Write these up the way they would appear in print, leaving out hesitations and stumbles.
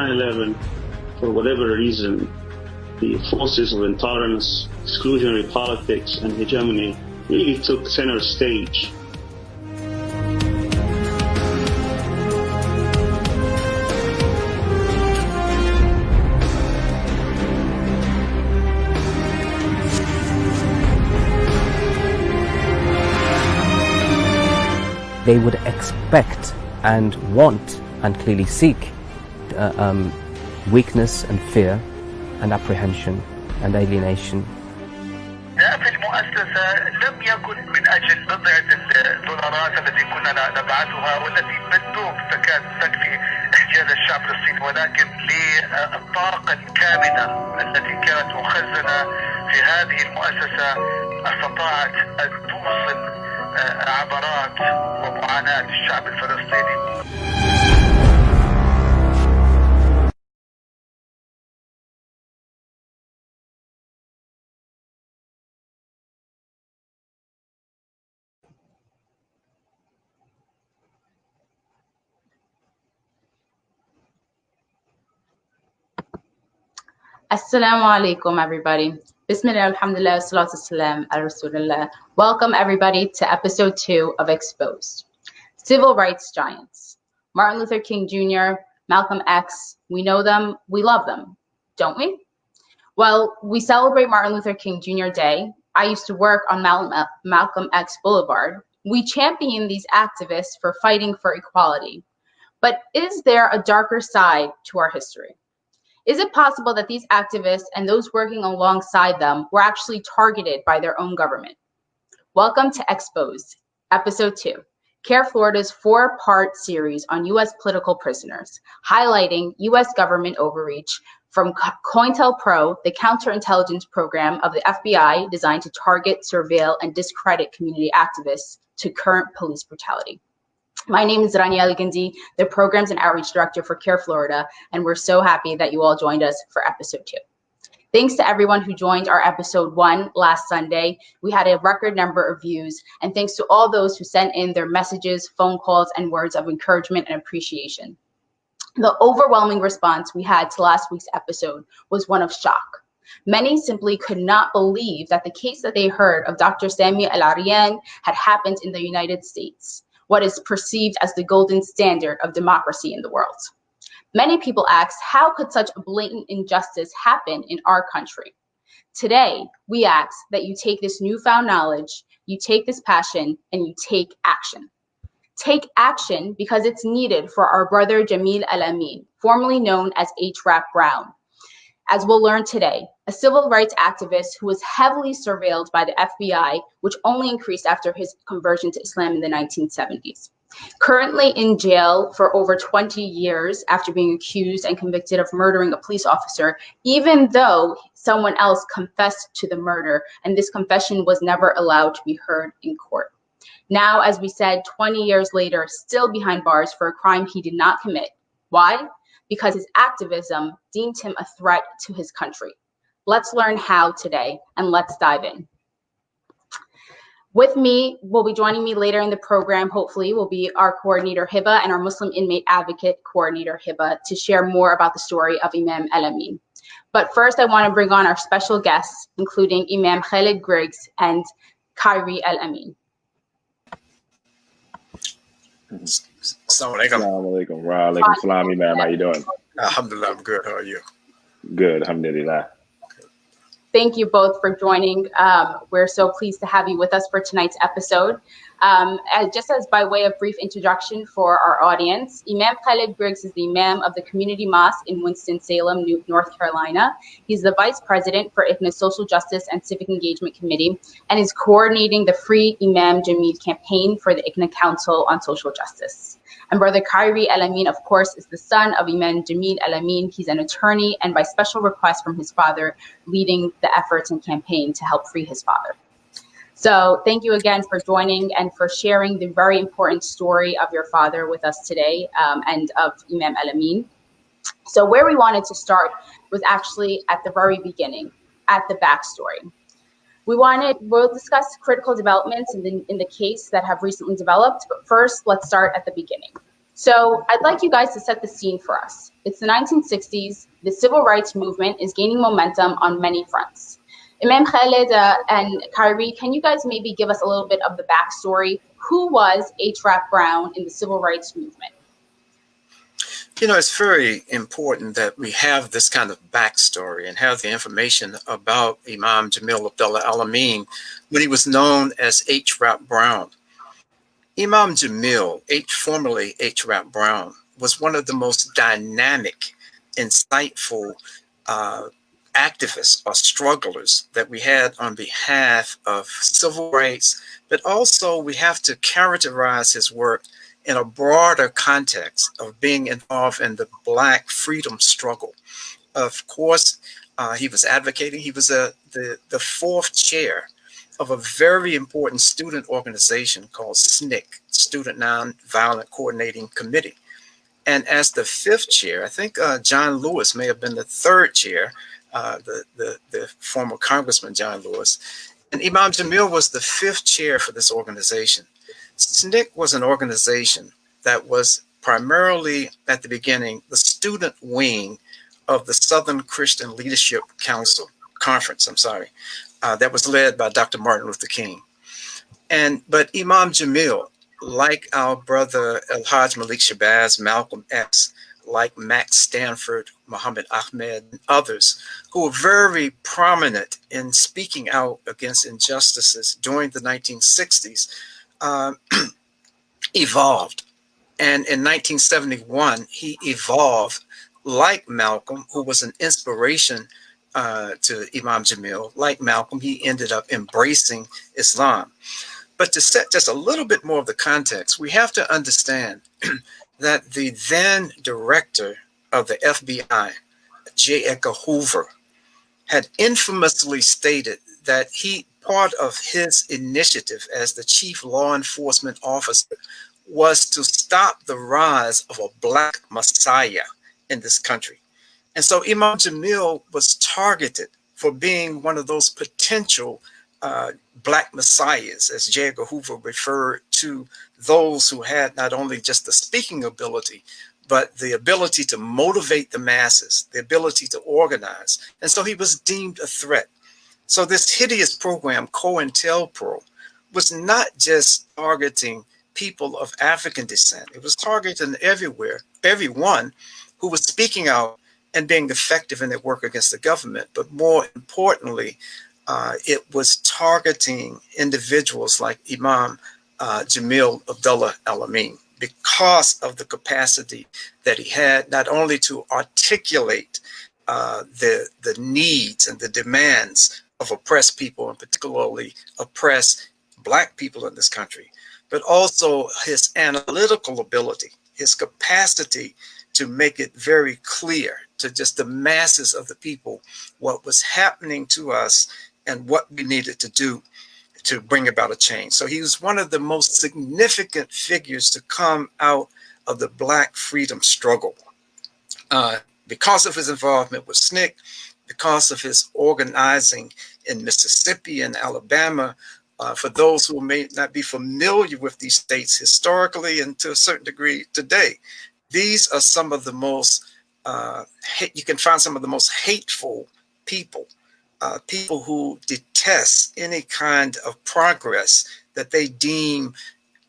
9/11, for whatever reason, the forces of intolerance, exclusionary politics, and hegemony really took center stage. They would expect and want and clearly seek weakness and fear and apprehension and alienation. في المؤسسة لم يكن من أجل بضعة الدولارات التي كنا نبعثها والتي بالدوب تكاد تكفي احتياج الشعب الفلسطيني، ولكن للطاقة الكامنة التي كانت مخزنة في هذه المؤسسة استطاعت أن توصل عبرات ومعاناة الشعب الفلسطيني. Assalamu alaikum, everybody. Bismillah, alhamdulillah, salatu salam, ala rasulullah. Welcome, everybody, to episode 2 of Exposed. Civil rights giants. Martin Luther King Jr., Malcolm X, we know them, we love them, don't we? Well, we celebrate Martin Luther King Jr. Day. I used to work on Malcolm X Boulevard. We champion these activists for fighting for equality. But is there a darker side to our history? Is it possible that these activists and those working alongside them were actually targeted by their own government? Welcome to Exposed, Episode 2, CAIR Florida's 4-part series on U.S. political prisoners, highlighting U.S. government overreach from COINTELPRO, the counterintelligence program of the FBI designed to target, surveil, and discredit community activists, to current police brutality. My name is Rania Al-Gindi, the Programs and Outreach Director for CAIR Florida, and we're so happy that you all joined us for Episode 2. Thanks to everyone who joined our Episode 1 last Sunday. We had a record number of views, and thanks to all those who sent in their messages, phone calls, and words of encouragement and appreciation. The overwhelming response we had to last week's episode was one of shock. Many simply could not believe that the case that they heard of Dr. Jameel Al-Amin had happened in the United States, what is perceived as the golden standard of democracy in the world. Many people asked, how could such a blatant injustice happen in our country? Today, we ask that you take this newfound knowledge, you take this passion, and you take action. Take action because it's needed for our brother Jameel Al-Amin, formerly known as H. Brown. As we'll learn today, a civil rights activist who was heavily surveilled by the FBI, which only increased after his conversion to Islam in the 1970s. Currently in jail for over 20 years after being accused and convicted of murdering a police officer, even though someone else confessed to the murder, and this confession was never allowed to be heard in court. Now, as we said, 20 years later, still behind bars for a crime he did not commit. Why? Because his activism deemed him a threat to his country. Let's learn how today, and let's dive in. With me, will be joining me later in the program, hopefully, will be our coordinator Hiba and our Muslim inmate advocate coordinator Hiba to share more about the story of Imam El-Amin. But first, I want to bring on our special guests, including Imam Khalid Griggs and Kyrie El-Amin. Assalamu alaikum. Assalamu alaikum. Wa alaikum salam, Imam. How you doing? Alhamdulillah, I'm good. How are you? Good, alhamdulillah. Thank you both for joining. We're so pleased to have you with us for tonight's episode. Just as by way of brief introduction for our audience, Imam Khalid Griggs is the Imam of the Community Mosque in Winston-Salem, North Carolina. He's the Vice President for ICNA's Social Justice and Civic Engagement Committee and is coordinating the Free Imam Jameel campaign for the ICNA Council on Social Justice. And Brother Kyrie El-Amin, of course, is the son of Imam Jamil Al-Amin. He's an attorney and by special request from his father, leading the efforts and campaign to help free his father. So thank you again for joining and for sharing the very important story of your father with us today and of Imam Al-Amin. So where we wanted to start was actually at the very beginning, at the backstory. We'll discuss critical developments in the case that have recently developed, but first let's start at the beginning. So I'd like you guys to set the scene for us. It's the 1960s. The civil rights movement is gaining momentum on many fronts. Imam Khalid and Kyrie, can you guys maybe give us a little bit of the backstory? Who was H. Rap Brown in the civil rights movement? You know, it's very important that we have this kind of backstory and have the information about Imam Jamil Al-Amin when he was known as H. Rap Brown. Imam Jamil, formerly H. Rap Brown, was one of the most dynamic, insightful activists or strugglers that we had on behalf of civil rights, but also we have to characterize his work in a broader context of being involved in the Black freedom struggle. Of course, he was advocating, he was the fourth chair of a very important student organization called SNCC, Student Nonviolent Coordinating Committee. And as the fifth chair, I think John Lewis may have been the third chair, the former Congressman John Lewis. And Imam Jamil was the fifth chair for this organization. SNCC was an organization that was primarily, at the beginning, the student wing of the Southern Christian Leadership Conference, that was led by Dr. Martin Luther King. But Imam Jamil, like our brother El-Hajj Malik Shabazz, Malcolm X, like Max Stanford, Muhammad Ahmed, and others who were very prominent in speaking out against injustices during the 1960s, evolved. And in 1971, he evolved like Malcolm, who was an inspiration to Imam Jamil. Like Malcolm, he ended up embracing Islam. But to set just a little bit more of the context, we have to understand that the then director of the FBI, J. Edgar Hoover, had infamously stated that part of his initiative as the chief law enforcement officer was to stop the rise of a Black messiah in this country. And so Imam Jamil was targeted for being one of those potential Black messiahs, as J. Edgar Hoover referred to those who had not only just the speaking ability, but the ability to motivate the masses, the ability to organize. And so he was deemed a threat. So this hideous program, COINTELPRO, was not just targeting people of African descent. It was targeting everyone who was speaking out and being effective in their work against the government. But more importantly, it was targeting individuals like Imam Jamil Al-Amin because of the capacity that he had not only to articulate the needs and the demands of oppressed people, and particularly oppressed Black people in this country, but also his analytical ability, his capacity to make it very clear to just the masses of the people what was happening to us and what we needed to do to bring about a change. So he was one of the most significant figures to come out of the Black freedom struggle because of his involvement with SNCC, because of his organizing in Mississippi and Alabama. For those who may not be familiar with these states historically and to a certain degree today, these are some of the most, you can find some of the most hateful people, people who detest any kind of progress that they deem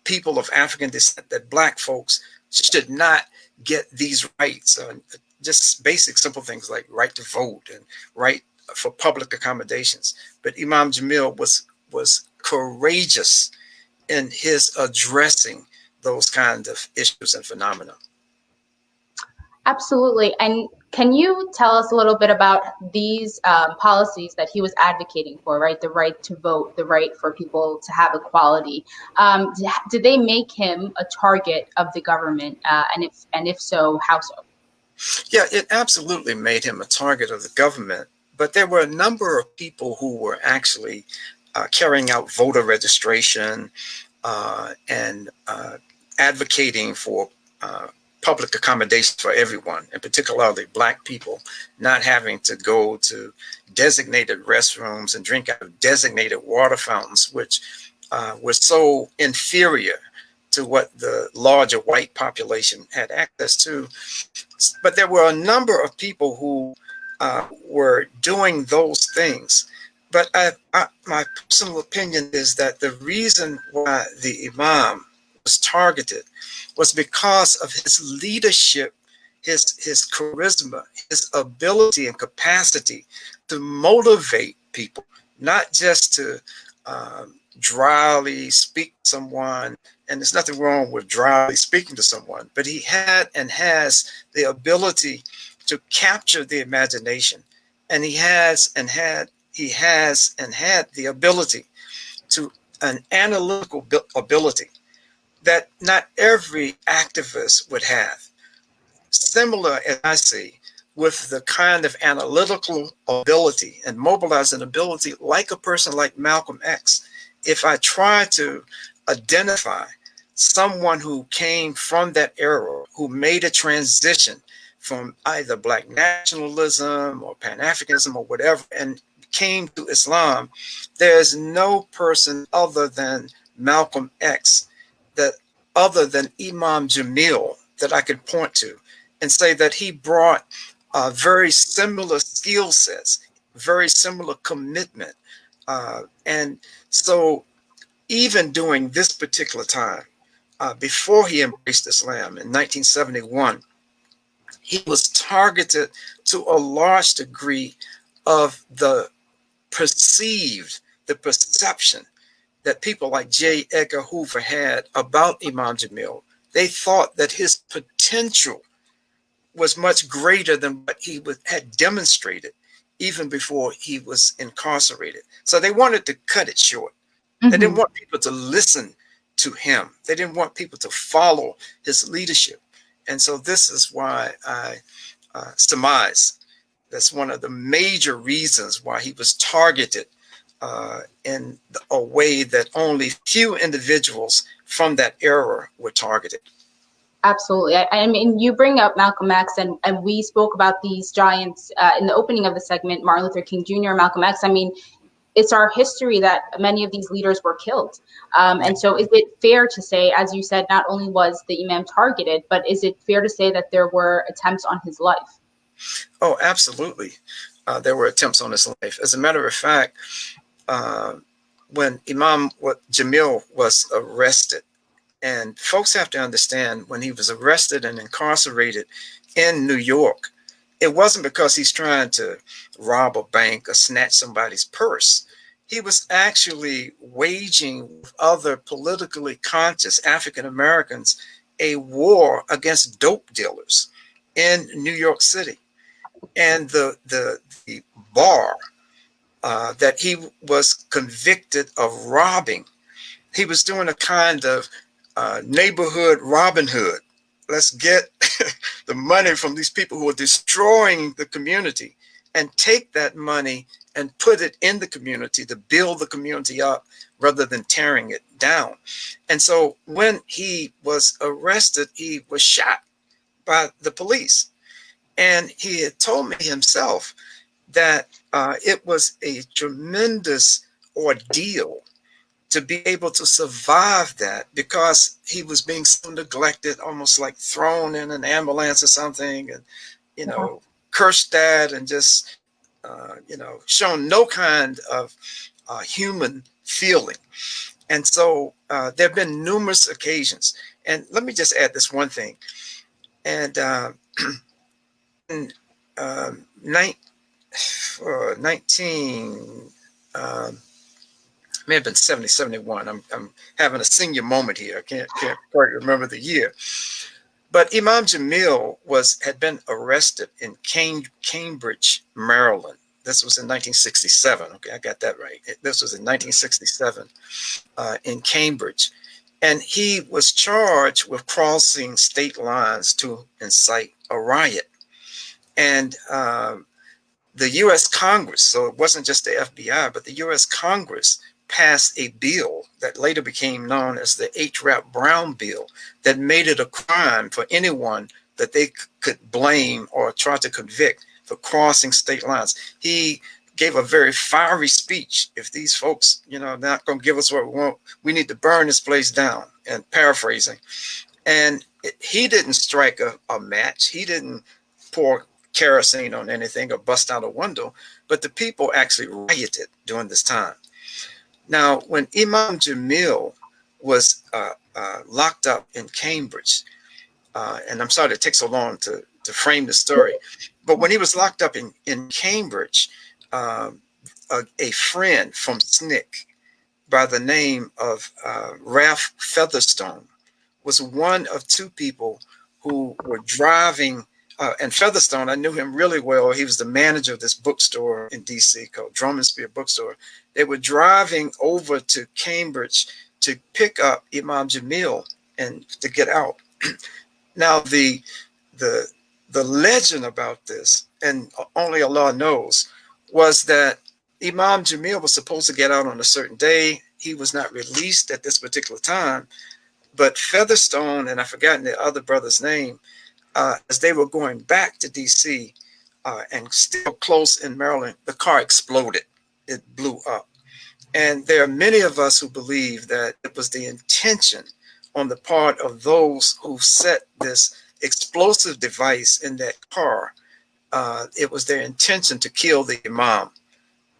people of African descent, that Black folks should not get these rights, just basic simple things like right to vote and right for public accommodations. But Imam Jamil was courageous in his addressing those kinds of issues and phenomena. Absolutely. And can you tell us a little bit about these policies that he was advocating for, right? The right to vote, the right for people to have equality. Did they make him a target of the government? And if so, how so? Yeah, it absolutely made him a target of the government. But there were a number of people who were actually carrying out voter registration and advocating for public accommodations for everyone, and particularly Black people, not having to go to designated restrooms and drink out of designated water fountains, which were so inferior to what the larger white population had access to. But there were a number of people who were doing those things. But my personal opinion is that the reason why the Imam was targeted was because of his leadership, his charisma, his ability and capacity to motivate people, not just to dryly speak to someone. And there's nothing wrong with dryly speaking to someone, but he had and has the ability to capture the imagination, and he has and had the ability to an analytical ability that not every activist would have. Similar, as I see, with the kind of analytical ability and mobilizing ability like a person like Malcolm X. If I try to identify someone who came from that era, who made a transition from either Black nationalism or Pan-Africanism or whatever, and came to Islam, there's no person other than Malcolm X, that other than Imam Jamil, that I could point to and say that he brought very similar skill sets, very similar commitment. And so even during this particular time, before he embraced Islam in 1971, he was targeted to a large degree of the perception that people like J. Edgar Hoover had about Imam Jamil. They thought that his potential was much greater than what he had demonstrated even before he was incarcerated. So they wanted to cut it short. They didn't want people to listen to him. They didn't want people to follow his leadership. And so this is why I surmise that's one of the major reasons why he was targeted in a way that only few individuals from that era were targeted. Absolutely. I mean, you bring up Malcolm X, and we spoke about these giants in the opening of the segment, Martin Luther King Jr., Malcolm X. I mean, it's our history that many of these leaders were killed. And so is it fair to say, as you said, not only was the Imam targeted, but is it fair to say that there were attempts on his life? Oh, absolutely. There were attempts on his life. As a matter of fact, when Imam Jamil was arrested, and folks have to understand, when he was arrested and incarcerated in New York, it wasn't because he's trying to rob a bank or snatch somebody's purse. He was actually waging with other politically conscious African Americans a war against dope dealers in New York City. And the bar that he was convicted of robbing, he was doing a kind of neighborhood Robin Hood. Let's get the money from these people who are destroying the community and take that money and put it in the community to build the community up rather than tearing it down. And so when he was arrested, he was shot by the police. And he had told me himself that it was a tremendous ordeal to be able to survive that, because he was being so neglected, almost like thrown in an ambulance or something, and, you know, cursed at and just, you know, shown no kind of human feeling. And so there have been numerous occasions. And let me just add this one thing. And in 19... may have been 70, 71. I'm having a senior moment here. I can't quite remember the year. But Imam Jamil had been arrested in Cambridge, Maryland. This was in 1967. Okay, I got that right. This was in 1967 in Cambridge. And he was charged with crossing state lines to incite a riot. And the U.S. Congress, so it wasn't just the FBI, but the U.S. Congress passed a bill that later became known as the H. Rap Brown bill, that made it a crime for anyone that they could blame or try to convict for crossing state lines. He gave a very fiery speech. If these folks, not going to give us what we want, we need to burn this place down, and paraphrasing. And he didn't strike a match. He didn't pour kerosene on anything or bust out a window, but the people actually rioted during this time. Now, when Imam Jamil was locked up in Cambridge, and I'm sorry it takes so long to frame the story, but when he was locked up in Cambridge, a friend from SNCC by the name of Ralph Featherstone was one of two people who were driving. And Featherstone, I knew him really well. He was the manager of this bookstore in D.C. called Drum and Spear Bookstore. They were driving over to Cambridge to pick up Imam Jamil and to get out. Now, the legend about this, and only Allah knows, was that Imam Jamil was supposed to get out on a certain day. He was not released at this particular time. But Featherstone, and I've forgotten the other brother's name, as they were going back to D.C. And still close in Maryland, the car exploded. It blew up. And there are many of us who believe that it was the intention on the part of those who set this explosive device in that car. It was their intention to kill the Imam.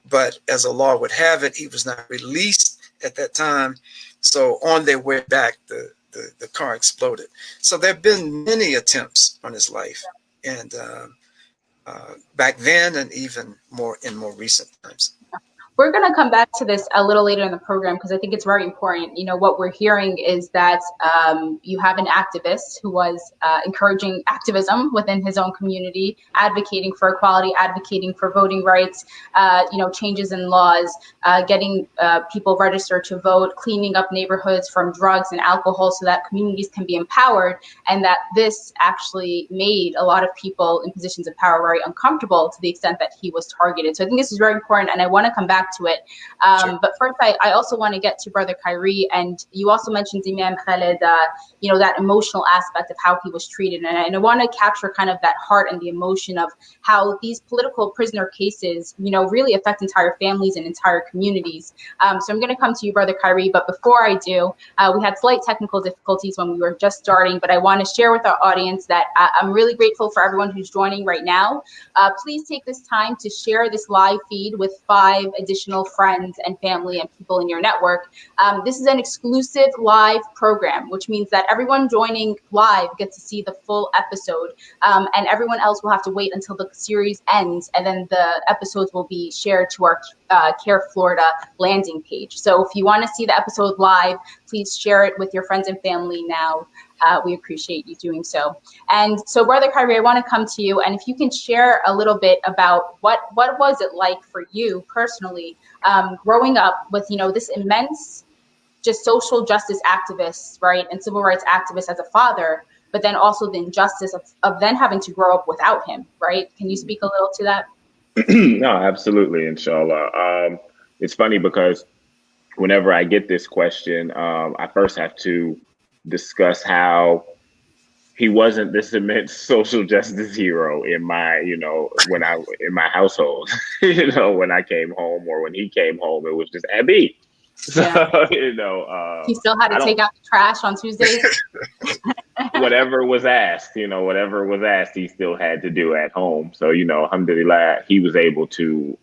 But as Allah would have it, he was not released at that time. So on their way back, the car exploded. So there have been many attempts on his life, and back then and even more in more recent times. We're going to come back to this a little later in the program because I think it's very important. What we're hearing is that you have an activist who was encouraging activism within his own community, advocating for equality, advocating for voting rights, changes in laws, getting people registered to vote, cleaning up neighborhoods from drugs and alcohol so that communities can be empowered, and that this actually made a lot of people in positions of power very uncomfortable to the extent that he was targeted. So I think this is very important, and I want to come back to it. Sure. But first, I also want to get to Brother Kyrie, and you also mentioned Imam Khalid, that emotional aspect of how he was treated. And I want to capture kind of that heart and the emotion of how these political prisoner cases, really affect entire families and entire communities. So I'm going to come to you, Brother Kyrie. But before I do, we had slight technical difficulties when we were just starting, but I want to share with our audience that I'm really grateful for everyone who's joining right now. Please take this time to share this live feed with 5 additional friends and family and people in your network. This is an exclusive live program, which means that everyone joining live gets to see the full episode, and everyone else will have to wait until the series ends, and then the episodes will be shared to our CAIR Florida landing page. So if you want to see the episode live, please share it with your friends and family now. We appreciate you doing so. And so, Brother Kyrie, I want to come to you, and if you can share a little bit about what was it like for you personally, growing up with this immense just social justice activist, right, and civil rights activist as a father, but then also the injustice of then having to grow up without him, right? Can you speak a little to that? No, absolutely, inshallah. It's funny because whenever I get this question, I first have to discuss how he wasn't this immense social justice hero in my, in my household. When I came home or when he came home, it was just Abby. So, yeah. He still had to take out the trash on Tuesdays. Whatever was asked, he still had to do at home. So, alhamdulillah, he was able to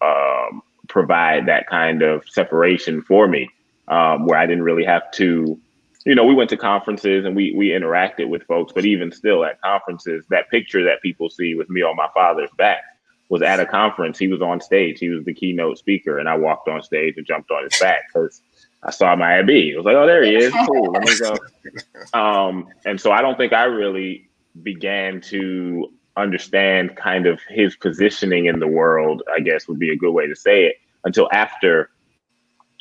provide that kind of separation for me, where I didn't really have to, we went to conferences and we interacted with folks, but even still at conferences, that picture that people see with me on my father's back was at a conference. He was on stage. He was the keynote speaker, and I walked on stage and jumped on his back because I saw my Abi. I was like, oh, there he is. Cool. Let me go. And so I don't think I really began to understand kind of his positioning in the world, I guess would be a good way to say it, until after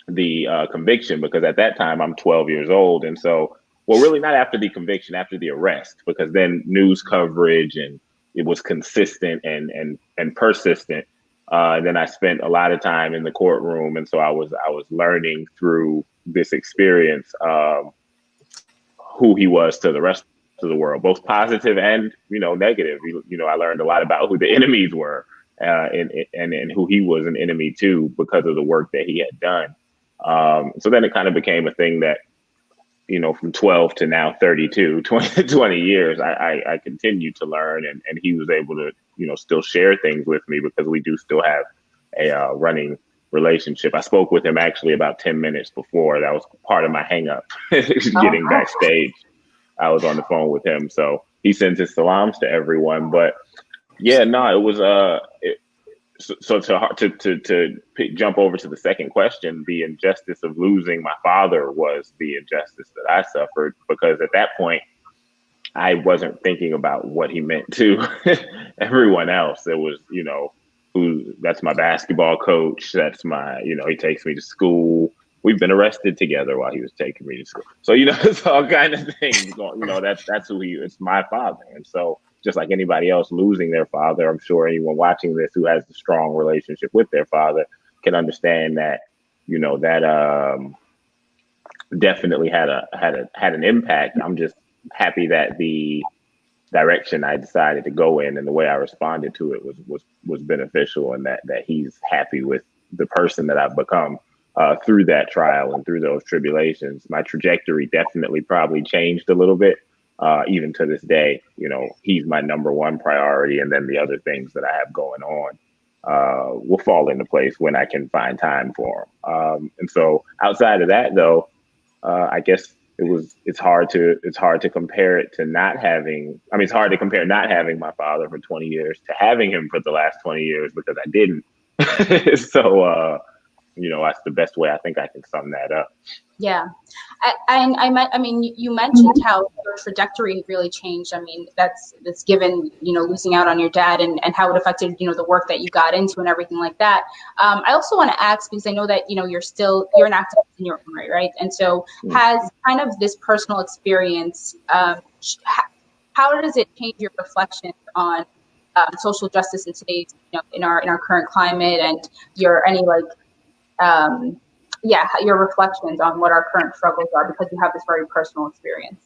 the conviction, because at that time I'm 12 years old. And so, well, really not after the conviction, after the arrest, because then news coverage and it was consistent and persistent. Then I spent a lot of time in the courtroom. And so I was learning through this experience who he was to the rest of the world, both positive and, negative. I learned a lot about who the enemies were and who he was an enemy to because of the work that he had done. So then it kind of became a thing that, you know, from 12 to now 32, 20 years, I continued to learn, and he was able to, you know, still share things with me because we do still have a running relationship. I spoke with him actually about 10 minutes before. That was part of my hang up getting backstage. I was on the phone with him. So he sends his salams to everyone. But yeah, no, it was to jump over to the second question, the injustice of losing my father was the injustice that I suffered, because at that point I wasn't thinking about what he meant to everyone else. It was, you know, that's my basketball coach. That's my, you know, he takes me to school. We've been arrested together while he was taking me to school. So, you know, it's all kind of things going, you know, that's who it's my father. And so just like anybody else losing their father, I'm sure anyone watching this who has a strong relationship with their father can understand that, you know, that definitely had an impact. I'm just happy that the direction I decided to go in and the way I responded to it was beneficial, and that he's happy with the person that I've become through that trial and through those tribulations. My trajectory definitely probably changed a little bit. Even to this day, you know, he's my number one priority, and then the other things that I have going on will fall into place when I can find time for him. And so outside of that, though, I guess it's hard to compare it to not having. I mean, it's hard to compare not having my father for 20 years to having him for the last 20 years, because I didn't. So, you know, that's the best way I think I can sum that up. Yeah. I mean, you mentioned how your trajectory really changed. I mean, that's given, you know, losing out on your dad and how it affected, you know, the work that you got into and everything like that. I also want to ask, because I know that, you know, you're an activist in your own right? And so has kind of this personal experience, how does it change your reflections on social justice in today's, you know, in our current climate, and your reflections on what our current struggles are, because you have this very personal experience?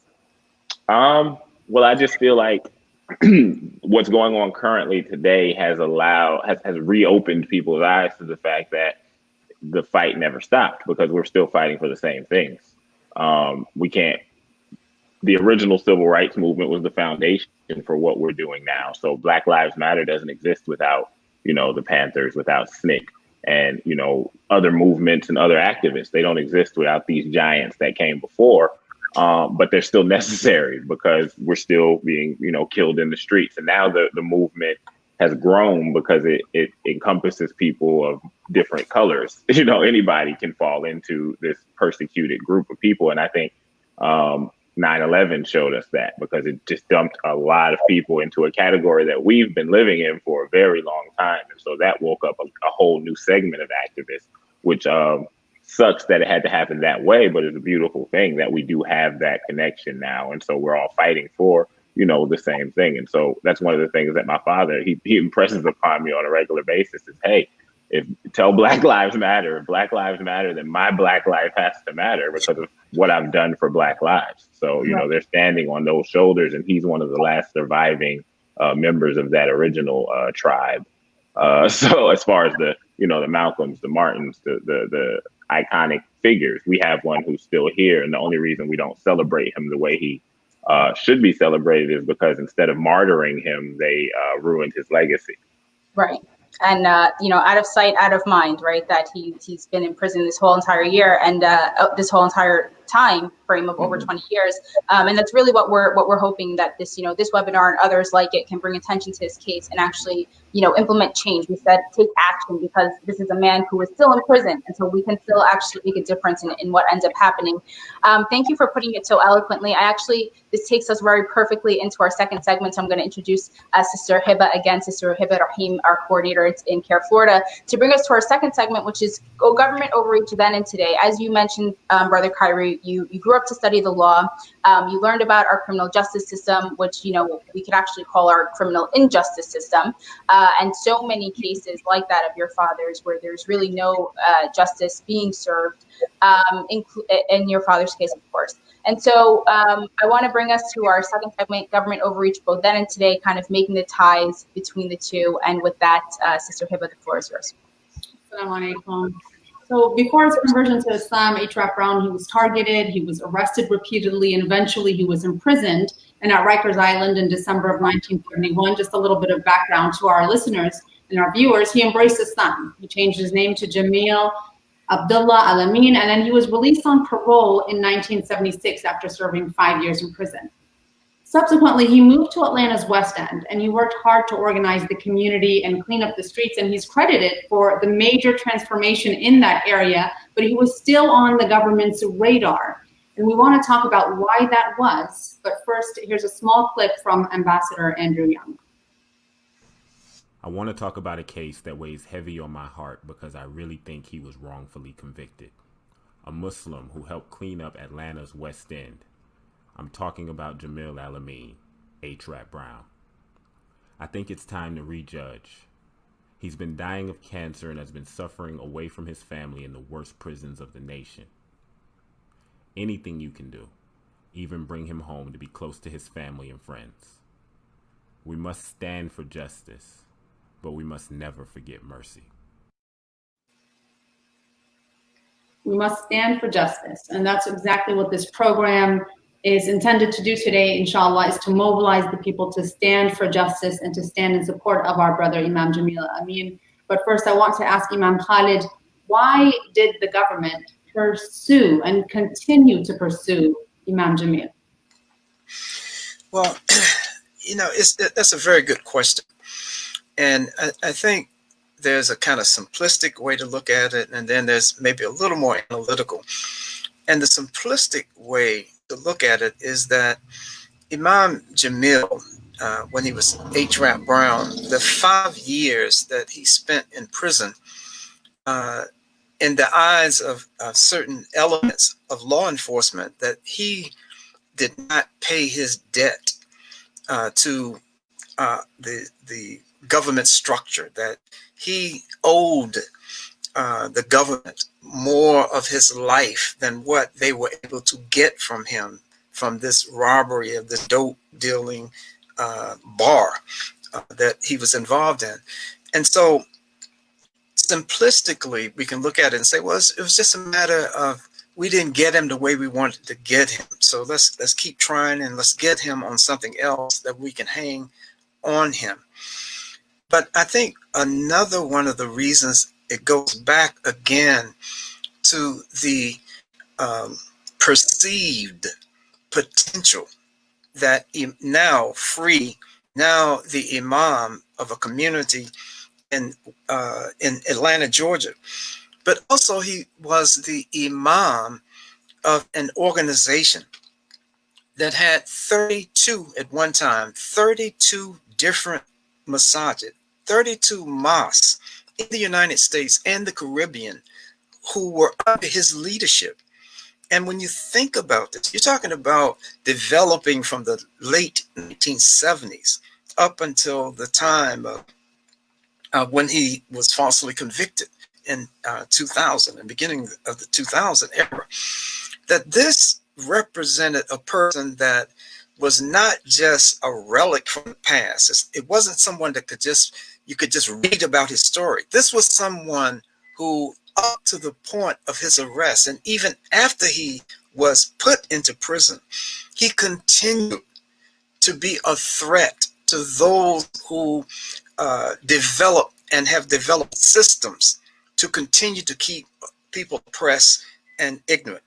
Well, I just feel like what's going on currently today has reopened people's eyes to the fact that the fight never stopped, because we're still fighting for the same things. The original civil rights movement was the foundation for what we're doing now. So Black Lives Matter doesn't exist without, you know, the Panthers, without SNCC, and, you know, other movements and other activists. They don't exist without these giants that came before, but they're still necessary because we're still being, you know, killed in the streets. And now the movement has grown because it encompasses people of different colors. You know, anybody can fall into this persecuted group of people. And I think 9/11 showed us that, because it just dumped a lot of people into a category that we've been living in for a very long time. And so that woke up a whole new segment of activists, which sucks that it had to happen that way, but it's a beautiful thing that we do have that connection now. And so we're all fighting for, you know, the same thing. And so that's one of the things that my father, he impresses upon me on a regular basis is, hey, tell Black Lives Matter, if Black Lives Matter, then my Black life has to matter because of what I've done for Black lives. So, you know, they're standing on those shoulders, and he's one of the last surviving members of that original tribe. So as far as the Malcolms, the Martins, the iconic figures, we have one who's still here. And the only reason we don't celebrate him the way he should be celebrated is because instead of martyring him, they ruined his legacy. Right. And, you know, out of sight, out of mind, right? That he's been in prison this whole entire year, and this whole entire time frame of over 20 years. And that's really what we're hoping, that this webinar and others like it can bring attention to his case and actually, you know, implement change. We said take action, because this is a man who is still in prison. And so we can still actually make a difference in what ends up happening. Thank you for putting it so eloquently. This takes us very perfectly into our second segment. So I'm going to introduce Sister Hiba Rahim, our coordinator in CAIR, Florida, to bring us to our second segment, which is government overreach then and today. As you mentioned, Brother Kyrie, you grew up to study the law. You learned about our criminal justice system, which, you know, we could actually call our criminal injustice system, and so many cases like that of your father's where there's really no justice being served, in your father's case, of course. And so I want to bring us to our second segment, government overreach, both then and today, kind of making the ties between the two. And with that, Sister Hiba, the floor is yours. Assalamu alaikum. So before his conversion to Islam, H. Brown, he was targeted, he was arrested repeatedly, and eventually he was imprisoned and at Rikers Island in December of 1971. Just a little bit of background to our listeners and our viewers. He embraced Islam. He changed his name to Jameel El-Amin, and then he was released on parole in 1976 after serving 5 years in prison. Subsequently, he moved to Atlanta's West End, and he worked hard to organize the community and clean up the streets, and he's credited for the major transformation in that area, but he was still on the government's radar. And we want to talk about why that was, but first, here's a small clip from Ambassador Andrew Young. I want to talk about a case that weighs heavy on my heart because I really think he was wrongfully convicted. A Muslim who helped clean up Atlanta's West End. I'm talking about Jamil Al-Amin, H. Brown. I think it's time to rejudge. He's been dying of cancer and has been suffering away from his family in the worst prisons of the nation. Anything you can do, even bring him home to be close to his family and friends. We must stand for justice, but we must never forget mercy. We must stand for justice, and that's exactly what this program is intended to do today, inshallah, is to mobilize the people to stand for justice and to stand in support of our brother Imam Jamil Al-Amin. But first, I want to ask Imam Khalid, why did the government pursue and continue to pursue Imam Jamil? Well, you know, that's a very good question. And I think there's a kind of simplistic way to look at it, and then there's maybe a little more analytical. And the simplistic way to look at it is that Imam Jamil, when he was H. Brown, the 5 years that he spent in prison, in the eyes of certain elements of law enforcement, that he did not pay his debt to the government structure, that he owed the government more of his life than what they were able to get from him from this robbery of this dope dealing bar that he was involved in. And so simplistically, we can look at it and say, well, it was just a matter of we didn't get him the way we wanted to get him. So let's keep trying and let's get him on something else that we can hang on him. But I think another one of the reasons it goes back again to the perceived potential that now the imam of a community in Atlanta, Georgia, but also he was the imam of an organization that had 32 at one time, 32 different masajid, 32 mosques in the United States and the Caribbean who were under his leadership. And when you think about this, you're talking about developing from the late 1970s up until the time of when he was falsely convicted in 2000 and beginning of the 2000 era, that this represented a person that was not just a relic from the past. It wasn't someone that you could just read about his story. This was someone who, up to the point of his arrest, and even after he was put into prison, he continued to be a threat to those who develop and have developed systems to continue to keep people oppressed and ignorant.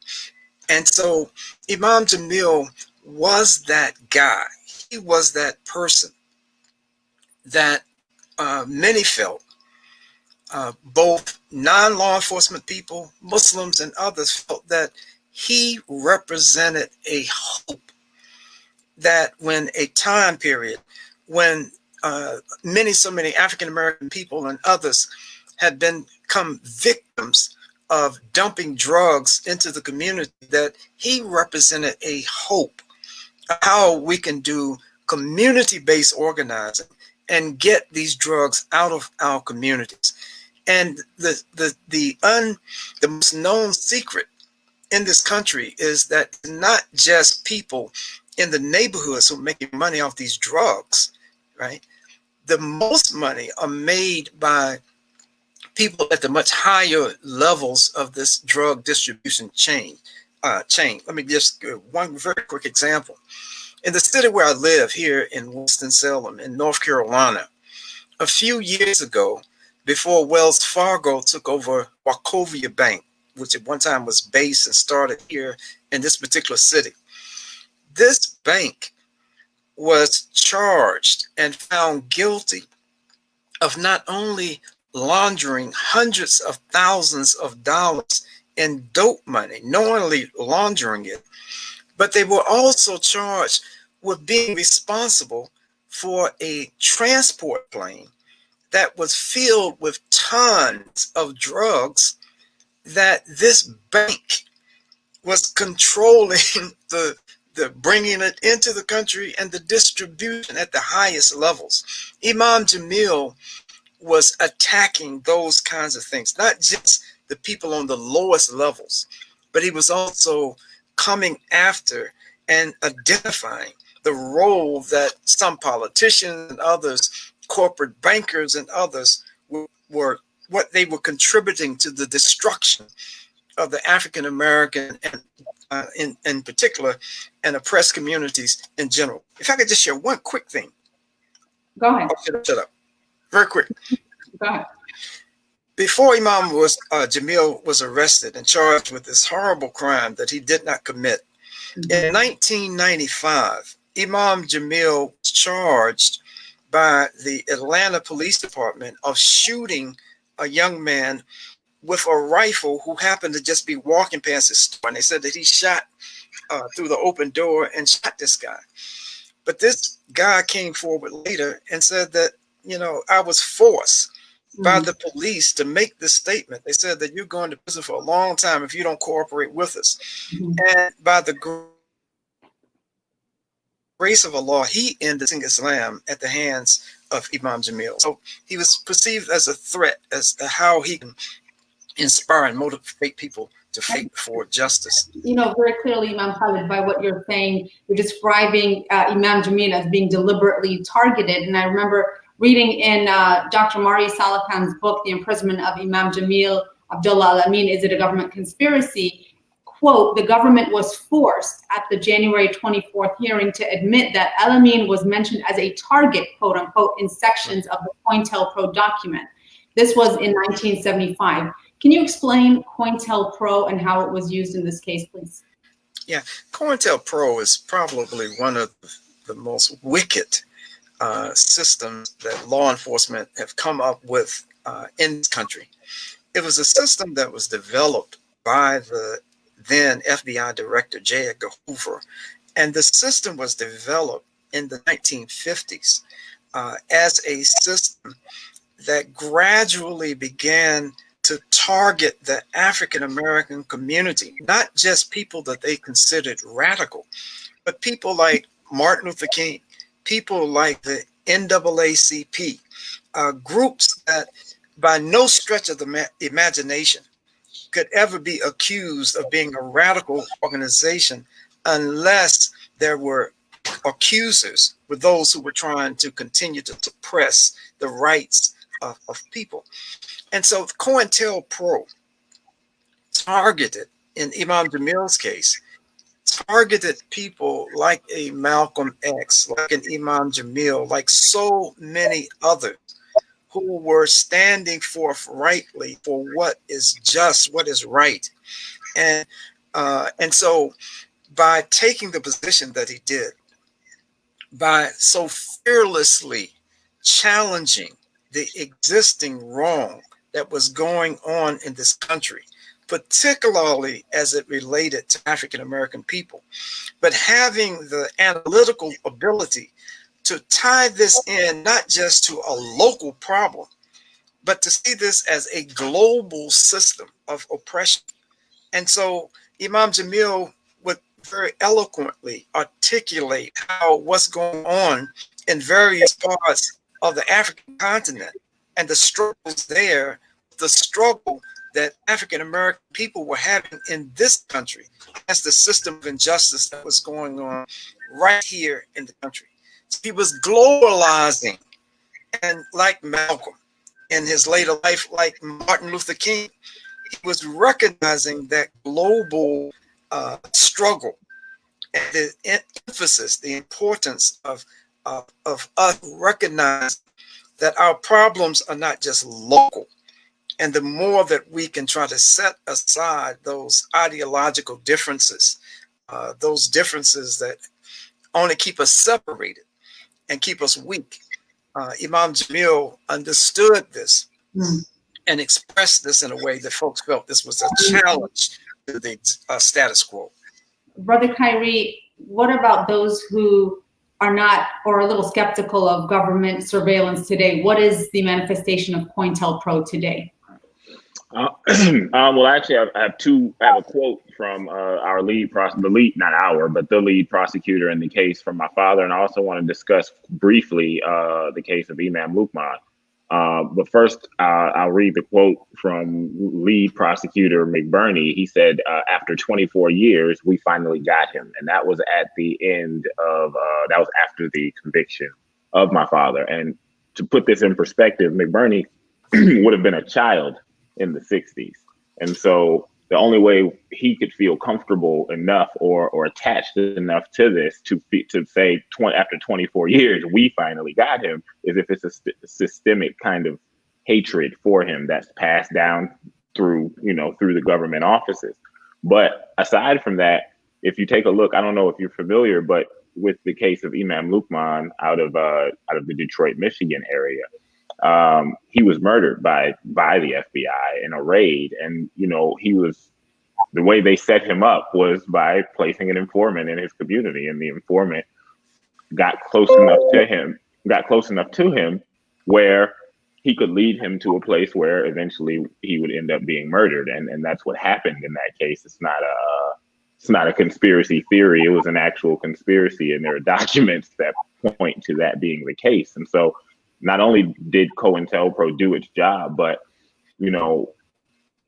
And so Imam Jamil was that guy. He was that person that many felt, both non-law enforcement people, Muslims and others, felt that he represented a hope that when a time period when so many African-American people and others had become victims of dumping drugs into the community, that he represented a hope of how we can do community-based organizing and get these drugs out of our communities. And the most known secret in this country is that not just people in the neighborhoods who are making money off these drugs, right? The most money are made by people at the much higher levels of this drug distribution chain. Let me just give one very quick example. In the city where I live here in Winston-Salem in North Carolina, a few years ago, before Wells Fargo took over Wachovia Bank, which at one time was based and started here in this particular city, this bank was charged and found guilty of not only laundering hundreds of thousands of dollars in dope money, knowingly laundering it, but they were also charged with being responsible for a transport plane that was filled with tons of drugs that this bank was controlling the bringing it into the country and the distribution at the highest levels. Imam Jamil was attacking those kinds of things, not just the people on the lowest levels, but he was also coming after and identifying the role that some politicians and others, corporate bankers and others, were what they were contributing to the destruction of the African American and in particular, and oppressed communities in general. If I could just share one quick thing. Go ahead. Oh, shut up. Very quick. Go ahead. Before Imam Jamil was arrested and charged with this horrible crime that he did not commit, in 1995, Imam Jamil was charged by the Atlanta Police Department of shooting a young man with a rifle who happened to just be walking past his store. And they said that he shot through the open door and shot this guy. But this guy came forward later and said that, you know, I was forced by the police to make this statement. They said that you're going to prison for a long time if you don't cooperate with us. And by the grace of Allah, he ended Islam at the hands of Imam Jamil. So he was perceived as a threat as to how he can inspire and motivate people to fight for justice. You know, very clearly, Imam Khalid, by what you're saying, you're describing Imam Jamil as being deliberately targeted. And I remember reading in Dr. Mari Salakhan's book, The Imprisonment of Imam Jamil Abdullah Al-Amin, Is It a Government Conspiracy? Quote, the government was forced at the January 24th hearing to admit that El-Amin was mentioned as a target, quote unquote, in sections of the COINTELPRO document. This was in 1975. Can you explain COINTELPRO and how it was used in this case, please? Yeah, COINTELPRO is probably one of the most wicked systems that law enforcement have come up with in this country. It was a system that was developed by the then FBI Director J. Edgar Hoover, and the system was developed in the 1950s as a system that gradually began to target the African American community, not just people that they considered radical, but people like Martin Luther King, people like the NAACP, groups that by no stretch of the imagination could ever be accused of being a radical organization unless there were accusers with those who were trying to continue to suppress the rights of people. And so COINTELPRO targeted, in Imam Jamil's case, targeted people like a Malcolm X, like an Imam Jamil, like so many others who were standing forthrightly for what is just, what is right. And so by taking the position that he did, by so fearlessly challenging the existing wrong that was going on in this country, particularly as it related to African American people, but having the analytical ability to tie this in not just to a local problem, but to see this as a global system of oppression. And so Imam Jamil would very eloquently articulate how what's going on in various parts of the African continent and the struggles there, the struggle that African American people were having in this country as the system of injustice that was going on right here in the country. So he was globalizing, and like Malcolm in his later life, like Martin Luther King, he was recognizing that global struggle and the emphasis, the importance of us recognizing that our problems are not just local. And the more that we can try to set aside those ideological differences, those differences that only keep us separated and keep us weak. Imam Jamil understood this and expressed this in a way that folks felt this was a challenge to the status quo. Brother Kyrie, what about those who are not or a little skeptical of government surveillance today? What is the manifestation of COINTELPRO today? Well, actually, I have a quote from our the lead prosecutor in the case from my father, and I also want to discuss briefly the case of Imam Lukman. But first, I'll read the quote from lead prosecutor McBurney. He said, after 24 years, we finally got him. And that was at the end of, that was after the conviction of my father. And to put this in perspective, McBurney would have been a child in the 60s. And so the only way he could feel comfortable enough or attached enough to this to say after 24 years, we finally got him, is if it's a systemic kind of hatred for him that's passed down through the government offices. But aside from that, if you take a look, I don't know if you're familiar, but with the case of Imam Lukman out of the Detroit, Michigan area, he was murdered by the FBI in a raid. And, the way they set him up was by placing an informant in his community, and the informant got close enough to him where he could lead him to a place where eventually he would end up being murdered. And that's what happened in that case. It's not a conspiracy theory. It was an actual conspiracy, and there are documents that point to that being the case. And so not only did COINTELPRO do its job, but,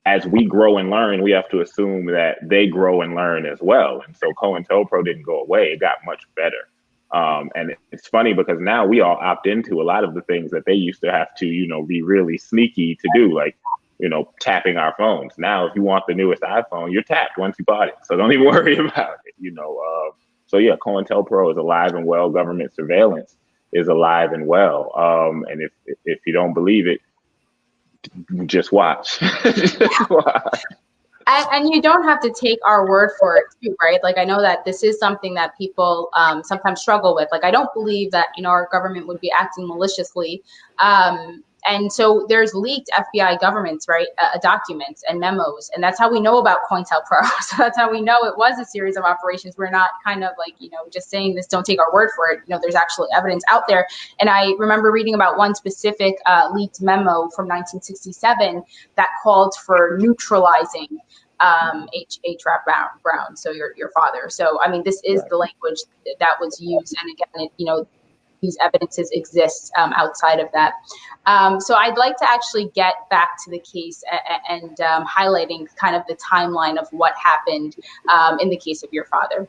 as we grow and learn, we have to assume that they grow and learn as well. And so COINTELPRO didn't go away. It got much better. And it's funny because now we all opt into a lot of the things that they used to have to, be really sneaky to do, like, tapping our phones. Now, if you want the newest iPhone, you're tapped once you bought it. So don't even worry about it, So yeah, COINTELPRO is alive and well. Government surveillance is alive and well. And if you don't believe it, just watch. And you don't have to take our word for it too, right? Like, I know that this is something that people sometimes struggle with. Like, I don't believe that, our government would be acting maliciously. And so there's leaked FBI governments, right, documents and memos. And that's how we know about COINTELPRO. So that's how we know it was a series of operations. We're not kind of like, just saying this, don't take our word for it. There's actual evidence out there. And I remember reading about one specific leaked memo from 1967 that called for neutralizing H. Rap Brown, so your father. So, I mean, this is the language that was used. And again, these evidences exist outside of that. So I'd like to actually get back to the case and highlighting kind of the timeline of what happened in the case of your father.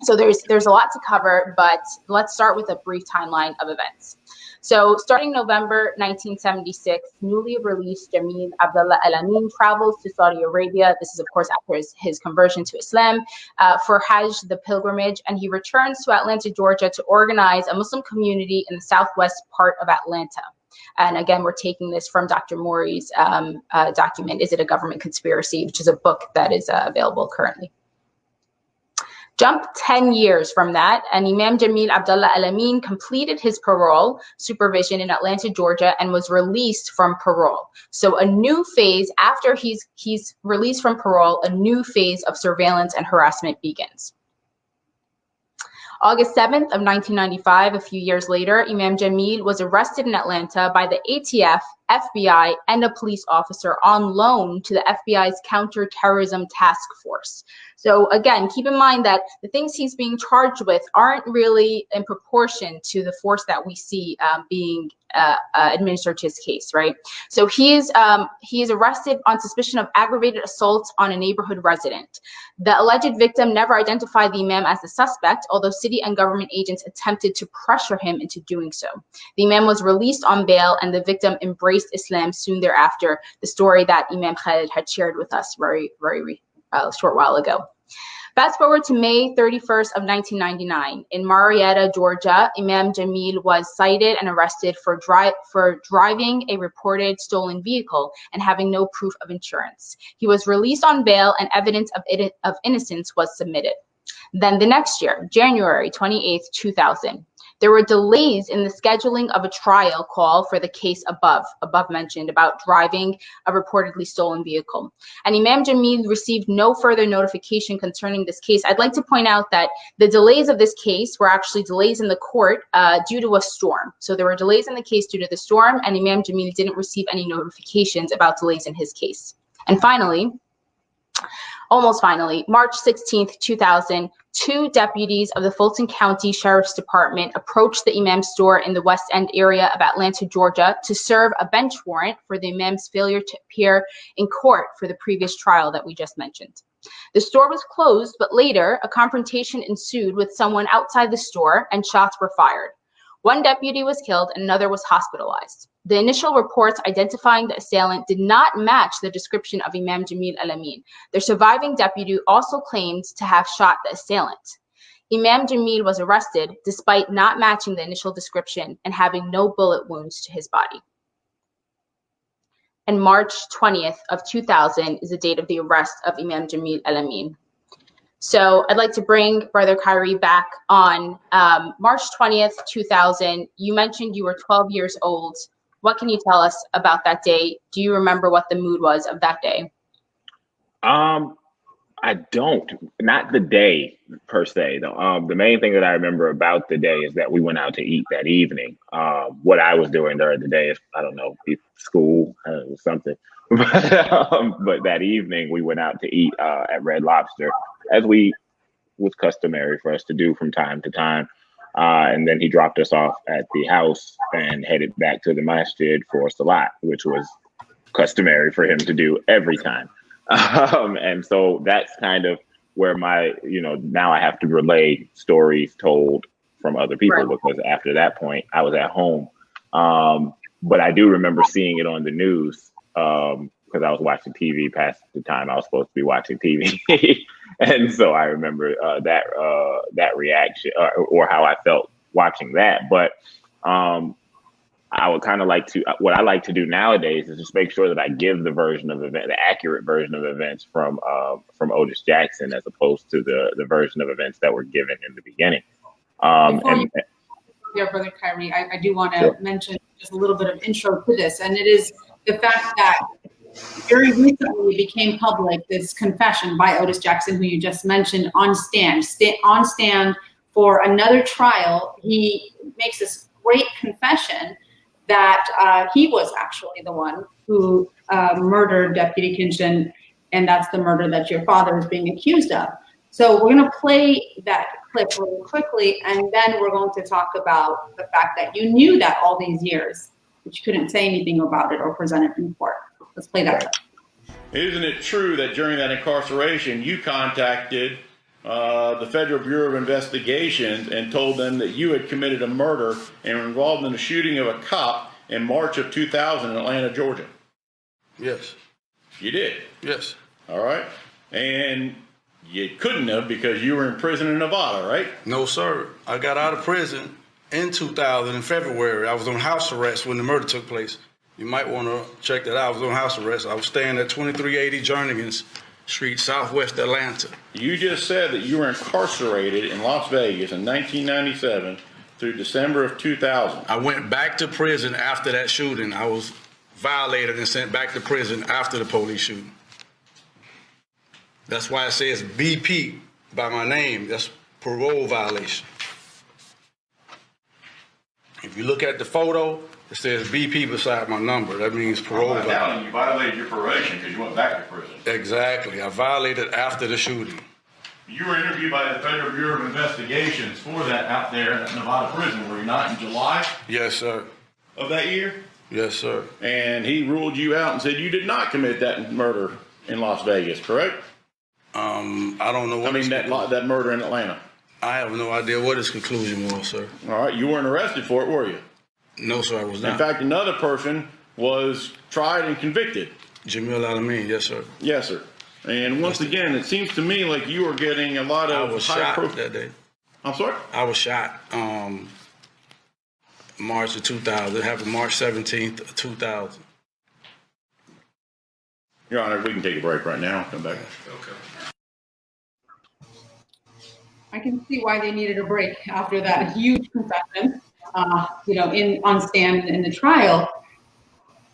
So there's a lot to cover, but let's start with a brief timeline of events. So starting November 1976, newly released Jameel El-Amin travels to Saudi Arabia. This is, of course, after his conversion to Islam for Hajj, the pilgrimage, and he returns to Atlanta, Georgia to organize a Muslim community in the southwest part of Atlanta. And again, we're taking this from Dr. Mori's document, Is It a Government Conspiracy?, which is a book that is available currently. Jump 10 years from that, and Imam Jamil El-Amin completed his parole supervision in Atlanta, Georgia, and was released from parole. So a new phase, after he's released from parole, a new phase of surveillance and harassment begins. August 7th of 1995, a few years later, Imam Jamil was arrested in Atlanta by the ATF, FBI, and a police officer on loan to the FBI's counterterrorism task force. So again, keep in mind that the things he's being charged with aren't really in proportion to the force that we see being administered to his case, right? So he is arrested on suspicion of aggravated assault on a neighborhood resident. The alleged victim never identified the imam as the suspect, although city and government agents attempted to pressure him into doing so. The imam was released on bail, and the victim embraced Islam soon thereafter, the story that Imam Khalid had shared with us very short while ago. Fast forward to May 31st of 1999. In Marietta, Georgia, Imam Jamil was cited and arrested for driving a reported stolen vehicle and having no proof of insurance. He was released on bail, and evidence of innocence was submitted. Then the next year, January 28th, 2000, there were delays in the scheduling of a trial call for the case above mentioned about driving a reportedly stolen vehicle. And Imam Jamil received no further notification concerning this case. I'd like to point out that the delays of this case were actually delays in the court due to a storm. So there were delays in the case due to the storm, and Imam Jamil didn't receive any notifications about delays in his case. And finally, almost finally, March 16th, 2000, two deputies of the Fulton County Sheriff's Department approached the imam's store in the West End area of Atlanta, Georgia, to serve a bench warrant for the imam's failure to appear in court for the previous trial that we just mentioned. The store was closed, but later a confrontation ensued with someone outside the store, and shots were fired. One deputy was killed and another was hospitalized. The initial reports identifying the assailant did not match the description of Imam Jamil Al-Amin. The surviving deputy also claimed to have shot the assailant. Imam Jamil was arrested despite not matching the initial description and having no bullet wounds to his body. And March 20th of 2000 is the date of the arrest of Imam Jamil Al-Amin. So I'd like to bring Brother Kyrie back on March 20th, 2000. You mentioned you were 12 years old. What can you tell us about that day? Do you remember what the mood was of that day? I don't, not the day per se, though. The main thing that I remember about the day is that we went out to eat that evening. What I was doing during the day is, I don't know, school or something. But that evening we went out to eat at Red Lobster, as was customary for us to do from time to time. And then he dropped us off at the house and headed back to the masjid for Salat, which was customary for him to do every time. And so that's kind of where now I have to relay stories told from other people, right, because after that point I was at home. But I do remember seeing it on the news because I was watching TV past the time I was supposed to be watching TV. And so I remember that reaction or how I felt watching that. But I would kind of like to, what I like to do nowadays is just make sure that I give the accurate version of events from Otis Jackson, as opposed to the version of events that were given in the beginning. Brother Kyrie, I do want to mention just a little bit of intro to this, and it is the fact that very recently it became public, this confession by Otis Jackson, who you just mentioned, on stand for another trial. He makes this great confession that he was actually the one who murdered Deputy Kinchin, and that's the murder that your father is being accused of. So we're going to play that clip really quickly, and then we're going to talk about the fact that you knew that all these years, but you couldn't say anything about it or present it in court. Let's play that clip. Isn't it true that during that incarceration, you contacted the Federal Bureau of Investigations and told them that you had committed a murder and were involved in the shooting of a cop in March of 2000 in Atlanta, Georgia? Yes. You did? Yes. All right. And you couldn't have, because you were in prison in Nevada, right? No, sir. I got out of prison in 2000 in February. I was on house arrest when the murder took place. You might want to check that out. I was on house arrest. I was staying at 2380 Jernigan Street, Southwest Atlanta. You just said that you were incarcerated in Las Vegas in 1997 through December of 2000. I went back to prison after that shooting. I was violated and sent back to prison after the police shooting. That's why it says BP by my name. That's parole violation. If you look at the photo, it says BP beside my number. That means parole. You violated your probation because you went back to prison. Exactly. I violated after the shooting. You were interviewed by the Federal Bureau of Investigations for that out there in Nevada prison, were you not, in July Yes, sir. of that year? Yes, sir. And he ruled you out and said you did not commit that murder in Las Vegas, correct? I don't know what that murder in Atlanta. I have no idea what his conclusion was, sir. All right, you weren't arrested for it, were you? No, sir, I was not. In fact, another person was tried and convicted. Jameel Al-Amin, yes, sir. Yes, sir. And once again, it seems to me like you were getting a lot of I was shot that day. I'm sorry? I was shot March of 2000. It happened March 17th of 2000. Your Honor, we can take a break right now. Come back. Okay. I can see why they needed a break after that huge confession, on stand in the trial.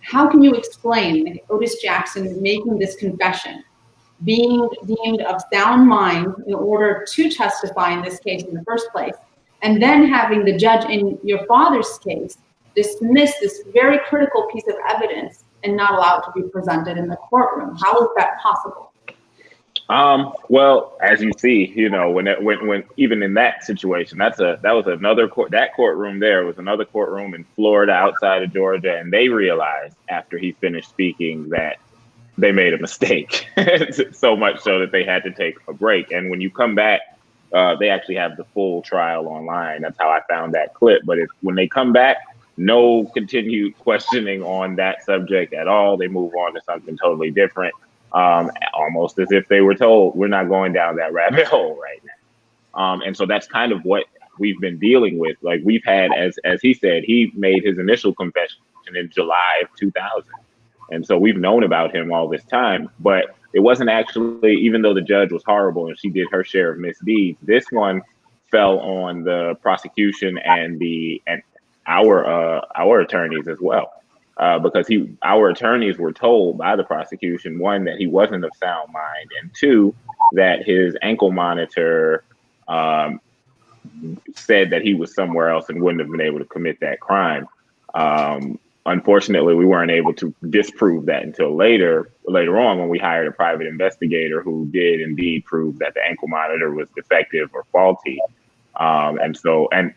How can you explain Otis Jackson making this confession, being deemed of sound mind in order to testify in this case in the first place, and then having the judge in your father's case dismiss this very critical piece of evidence and not allow it to be presented in the courtroom? How is that possible? Well, as you see, when even in that situation, that was another court. That courtroom there was another courtroom in Florida outside of Georgia, and they realized after he finished speaking that they made a mistake, so much so that they had to take a break. And when you come back, they actually have the full trial online. That's how I found that clip. But when they come back, no continued questioning on that subject at all. They move on to something totally different. Almost as if they were told, we're not going down that rabbit hole right now. And so that's kind of what we've been dealing with. Like we've had, as he said, he made his initial confession in July of 2000. And so we've known about him all this time, but it wasn't actually, even though the judge was horrible and she did her share of misdeeds, this one fell on the prosecution and our attorneys as well. Because our attorneys were told by the prosecution, one, that he wasn't of sound mind, and two, that his ankle monitor said that he was somewhere else and wouldn't have been able to commit that crime. Unfortunately, we weren't able to disprove that until later on when we hired a private investigator who did indeed prove that the ankle monitor was defective or faulty. And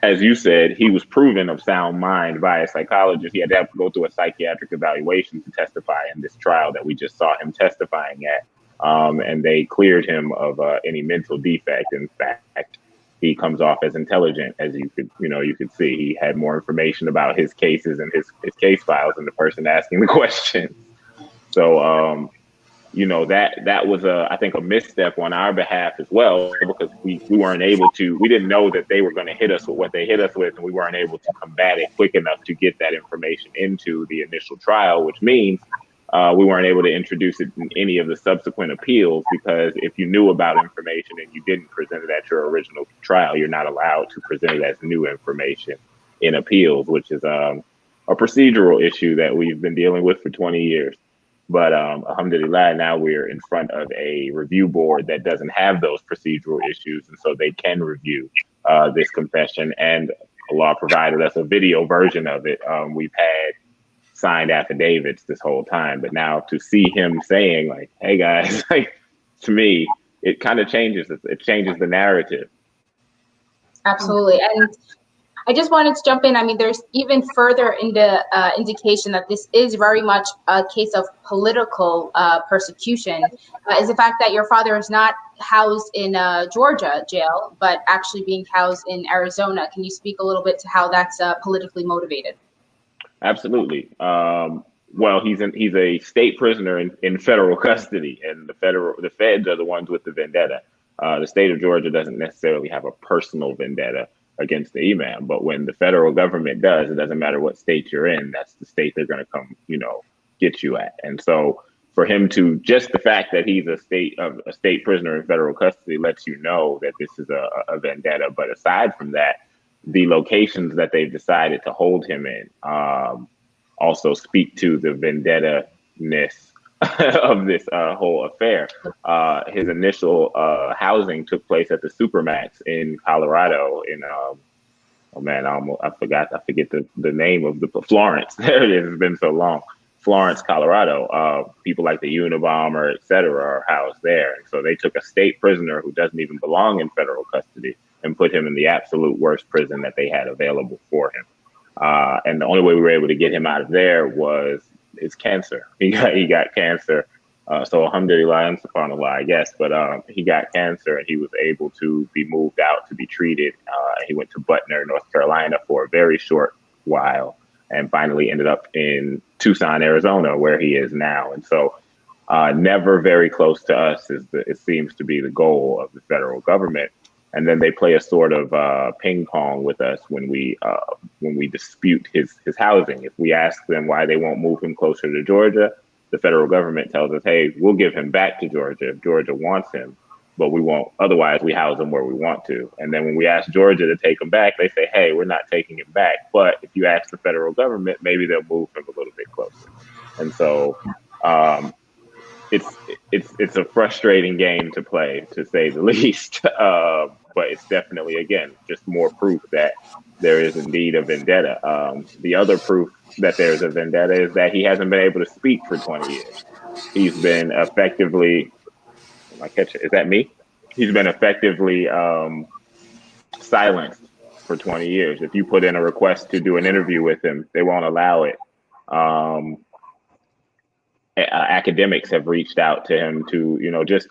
as you said, he was proven of sound mind by a psychologist. He had to go through a psychiatric evaluation to testify in this trial that we just saw him testifying at. And they cleared him of any mental defect. In fact, he comes off as intelligent, as you could see. He had more information about his cases and his case files than the person asking the question. So, that was I think a misstep on our behalf as well, because we weren't able to, we didn't know that they were going to hit us with what they hit us with, and we weren't able to combat it quick enough to get that information into the initial trial, which means we weren't able to introduce it in any of the subsequent appeals, because if you knew about information and you didn't present it at your original trial, you're not allowed to present it as new information in appeals, which is a procedural issue that we've been dealing with for 20 years. But alhamdulillah, now we're in front of a review board that doesn't have those procedural issues. And so they can review this confession. And Allah provided us a video version of it. We've had signed affidavits this whole time. But now to see him saying, like, hey, guys, like, to me, it kind of changes. It changes the narrative. Absolutely. And I just wanted to jump in. I mean, there's even further indication that this is very much a case of political persecution, is the fact that your father is not housed in Georgia jail, but actually being housed in Arizona. Can you speak a little bit to how that's politically motivated? Absolutely. Well, he's a state prisoner in federal custody, and the feds are the ones with the vendetta. The state of Georgia doesn't necessarily have a personal vendetta against the imam, but when the federal government does, it doesn't matter what state you're in, that's the state they're going to come, get you at. And so for him to, just the fact that he's a state prisoner in federal custody lets you know that this is a vendetta. But aside from that, the locations that they've decided to hold him in also speak to the vendetta-ness of this whole affair. His initial housing took place at the Supermax in Colorado, oh man, I forget the name of the Florence. There it is. It's been so long. Florence, Colorado. People like the Unabomber, et cetera, are housed there. So they took a state prisoner who doesn't even belong in federal custody and put him in the absolute worst prison that they had available for him. And the only way we were able to get him out of there was his cancer. He got cancer. So alhamdulillah, subhanAllah, I guess, but he got cancer and he was able to be moved out to be treated. He went to Butner, North Carolina for a very short while and finally ended up in Tucson, Arizona, where he is now. And so never very close to us it seems to be the goal of the federal government. And then they play a sort of ping pong with us when we dispute his housing. If we ask them why they won't move him closer to Georgia, the federal government tells us, hey, we'll give him back to Georgia if Georgia wants him, but we won't. Otherwise, we house him where we want to. And then when we ask Georgia to take him back, they say, hey, we're not taking him back. But if you ask the federal government, maybe they'll move him a little bit closer. And so it's a frustrating game to play, to say the least. But it's definitely, again, just more proof that there is indeed a vendetta. The other proof that there's a vendetta is that he hasn't been able to speak for 20 years. He's been effectively, is that me? He's been effectively silenced for 20 years. If you put in a request to do an interview with him, they won't allow it. Academics have reached out to him to, just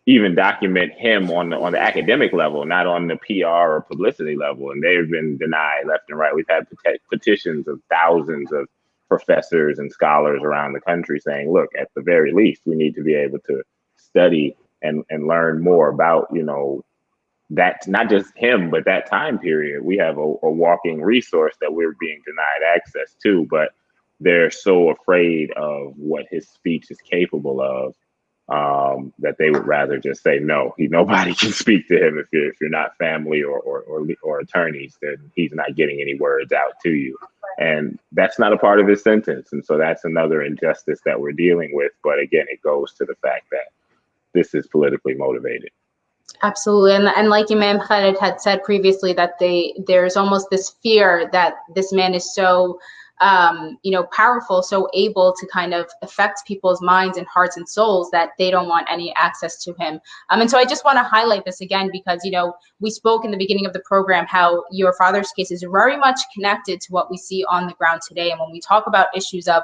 even document him on the academic level, not on the PR or publicity level. And they've been denied left and right. We've had petitions of thousands of professors and scholars around the country saying, look, at the very least, we need to be able to study and learn more about, that, not just him, but that time period. We have a walking resource that we're being denied access to, but they're so afraid of what his speech is capable of, that they would rather just say, no, nobody can speak to him. If you're not family or attorneys, then he's not getting any words out to you. And that's not a part of his sentence. And so that's another injustice that we're dealing with. But again, it goes to the fact that this is politically motivated. Absolutely. And like Imam Khalid had said previously, that there's almost this fear that this man is so powerful, so able to kind of affect people's minds and hearts and souls that they don't want any access to him. And so I just want to highlight this again, because, we spoke in the beginning of the program how your father's case is very much connected to what we see on the ground today. And when we talk about issues of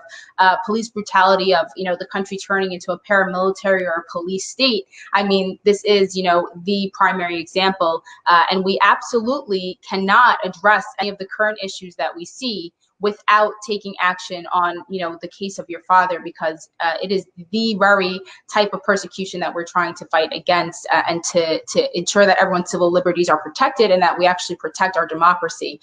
police brutality, of, the country turning into a paramilitary or a police state, I mean, this is, the primary example. And we absolutely cannot address any of the current issues that we see without taking action on, the case of your father, because it is the very type of persecution that we're trying to fight against, and to ensure that everyone's civil liberties are protected and that we actually protect our democracy.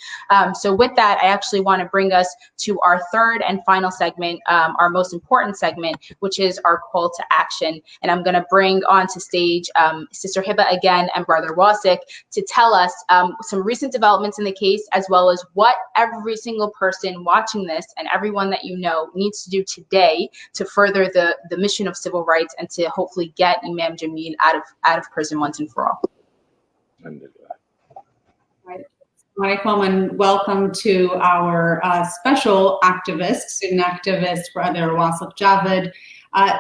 So with that, I actually want to bring us to our third and final segment, our most important segment, which is our call to action. And I'm going to bring onto stage Sister Hiba again and Brother Wasik to tell us some recent developments in the case, as well as what every single person watching this and everyone that needs to do today to further the mission of civil rights and to hopefully get Imam Jamil out of prison once and for all. Right. Assalamualaikum, and welcome to our special activist, student activist, Brother Wasik Javed.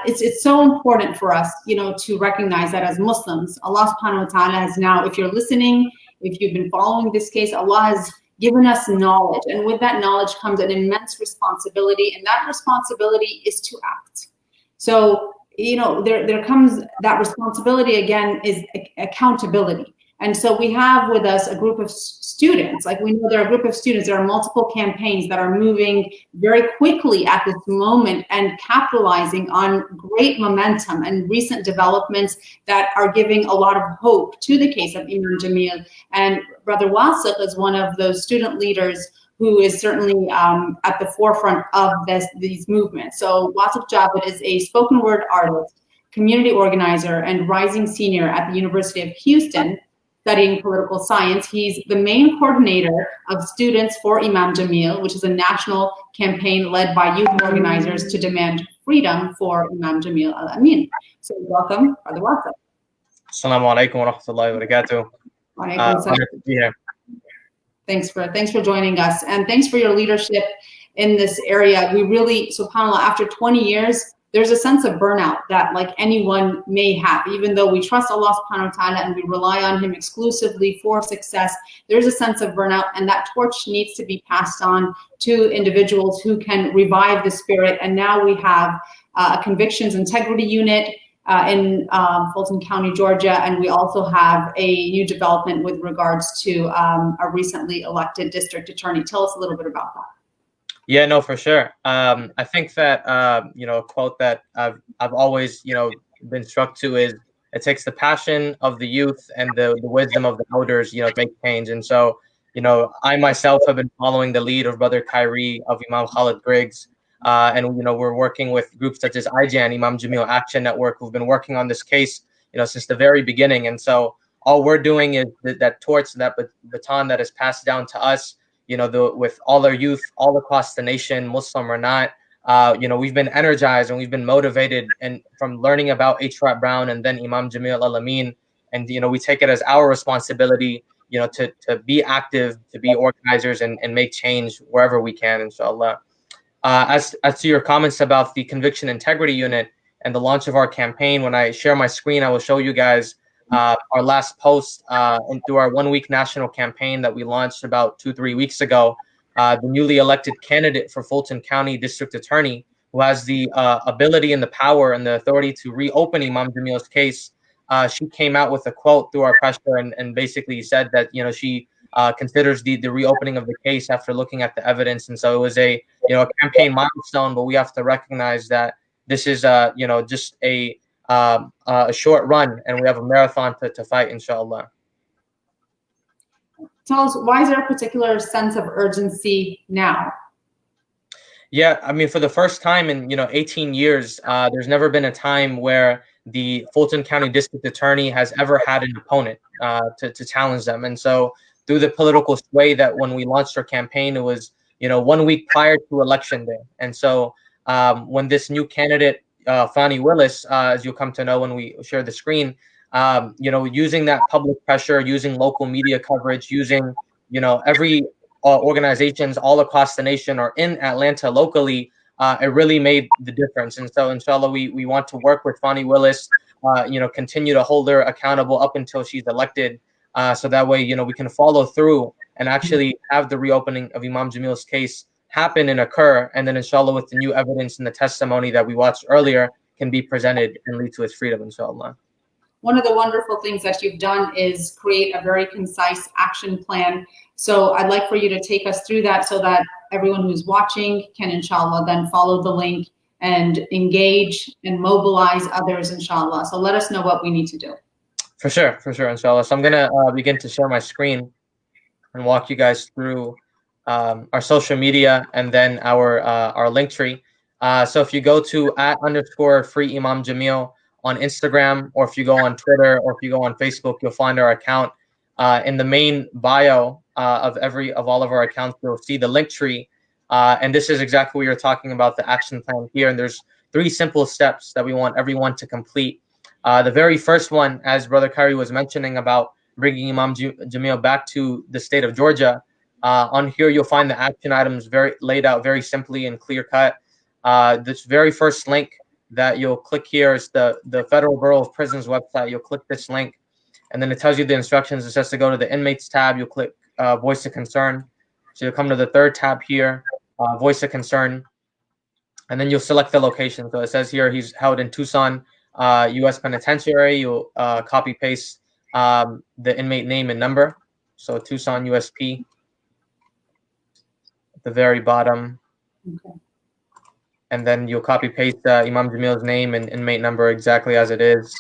It's so important for us, to recognize that as Muslims, Allah subhanahu wa ta'ala has now, if you're listening, if you've been following this case, Allah has given us knowledge, and with that knowledge comes an immense responsibility, and that responsibility is to act. So, there comes that responsibility again, is accountability. And so we have with us a group of students, like we know there are a group of students, there are multiple campaigns that are moving very quickly at this moment and capitalizing on great momentum and recent developments that are giving a lot of hope to the case of Imam Jamil. And Brother Wasik is one of those student leaders who is certainly at the forefront of these movements. So Wasik Javed is a spoken word artist, community organizer, and rising senior at the University of Houston, studying political science. He's the main coordinator of Students for Imam Jamil, which is a national campaign led by youth organizers to demand freedom for Imam Jamil Al-Amin. So welcome, Brother Wasik. Assalamu alaikum wa rahmatullahi wa barakatuh. Honored to be here. Thanks for joining us, and thanks for your leadership in this area. We really, subhanAllah, after 20 years, there's a sense of burnout that like anyone may have, even though we trust Allah subhanahu wa ta'ala and we rely on him exclusively for success. There's a sense of burnout, and that torch needs to be passed on to individuals who can revive the spirit. And now we have a convictions integrity unit in Fulton County, Georgia, and we also have a new development with regards to a recently elected district attorney. Tell us a little bit about that. Yeah, no, for sure. I think that a quote that I've always been struck to is, it takes the passion of the youth and the wisdom of the elders to make change. And so I myself have been following the lead of Brother Kyrie, of Imam Khalid Griggs, and we're working with groups such as IJAN, Imam Jamil Action Network, who've been working on this case since the very beginning. And so all we're doing is that torch, that baton that is passed down to us, with all our youth all across the nation, Muslim or not, we've been energized and we've been motivated, and from learning about H. Rap Brown and then Imam Jamil Al-Amin, and we take it as our responsibility, to be active, to be organizers, and make change wherever we can, inshallah. As to your comments about the Conviction Integrity Unit and the launch of our campaign, when I share my screen, I will show you guys our last post through our 1-week national campaign that we launched about 2-3 weeks ago. The newly elected candidate for Fulton County District Attorney, who has the ability and the power and the authority to reopen Imam Jamil's case, she came out with a quote through our pressure and basically said that she considers the reopening of the case after looking at the evidence. And so it was a campaign milestone, but we have to recognize that this is just a short run, and we have a marathon to fight, inshallah. Tell us, why is there a particular sense of urgency now? Yeah, I mean, for the first time in 18 years, there's never been a time where the Fulton County District Attorney has ever had an opponent to challenge them. And so through the political sway that when we launched our campaign, it was 1 week prior to Election Day. And so when this new candidate, Fani Willis, as you'll come to know when we share the screen, using that public pressure, using local media coverage, using every organizations all across the nation or in Atlanta locally, it really made the difference. And so inshallah, we want to work with Fani Willis, continue to hold her accountable up until she's elected, so that way we can follow through and actually have the reopening of Imam Jamil's case happen and occur, and then inshallah with the new evidence and the testimony that we watched earlier can be presented and lead to his freedom, inshallah. One of the wonderful things that you've done is create a very concise action plan. So I'd like for you to take us through that so that everyone who's watching can inshallah then follow the link and engage and mobilize others, inshallah. So let us know what we need to do. For sure, inshallah. So I'm gonna begin to share my screen and walk you guys through our social media and then our link tree. So if you go to @_free Imam Jamil on Instagram, or if you go on Twitter, or if you go on Facebook, you'll find our account. In the main bio of all of our accounts, you'll see the link tree. And this is exactly what you're talking about, the action plan here. And there's 3 simple steps that we want everyone to complete. The very first one, as Brother Kyrie was mentioning about bringing Imam Jamil back to the state of Georgia, on here you'll find the action items laid out very simply and clear cut. This very first link that you'll click here is the Federal Bureau of Prisons website. You'll click this link, and then it tells you the instructions. It says to go to the inmates tab. You'll click voice of concern. So you'll come to the 3rd tab here, voice of concern, and then you'll select the location. So it says here he's held in Tucson, U.S. Penitentiary. You'll copy paste the inmate name and number. So Tucson USP at the very bottom. Okay. And then you'll copy paste Imam Jamil's name and inmate number exactly as it is.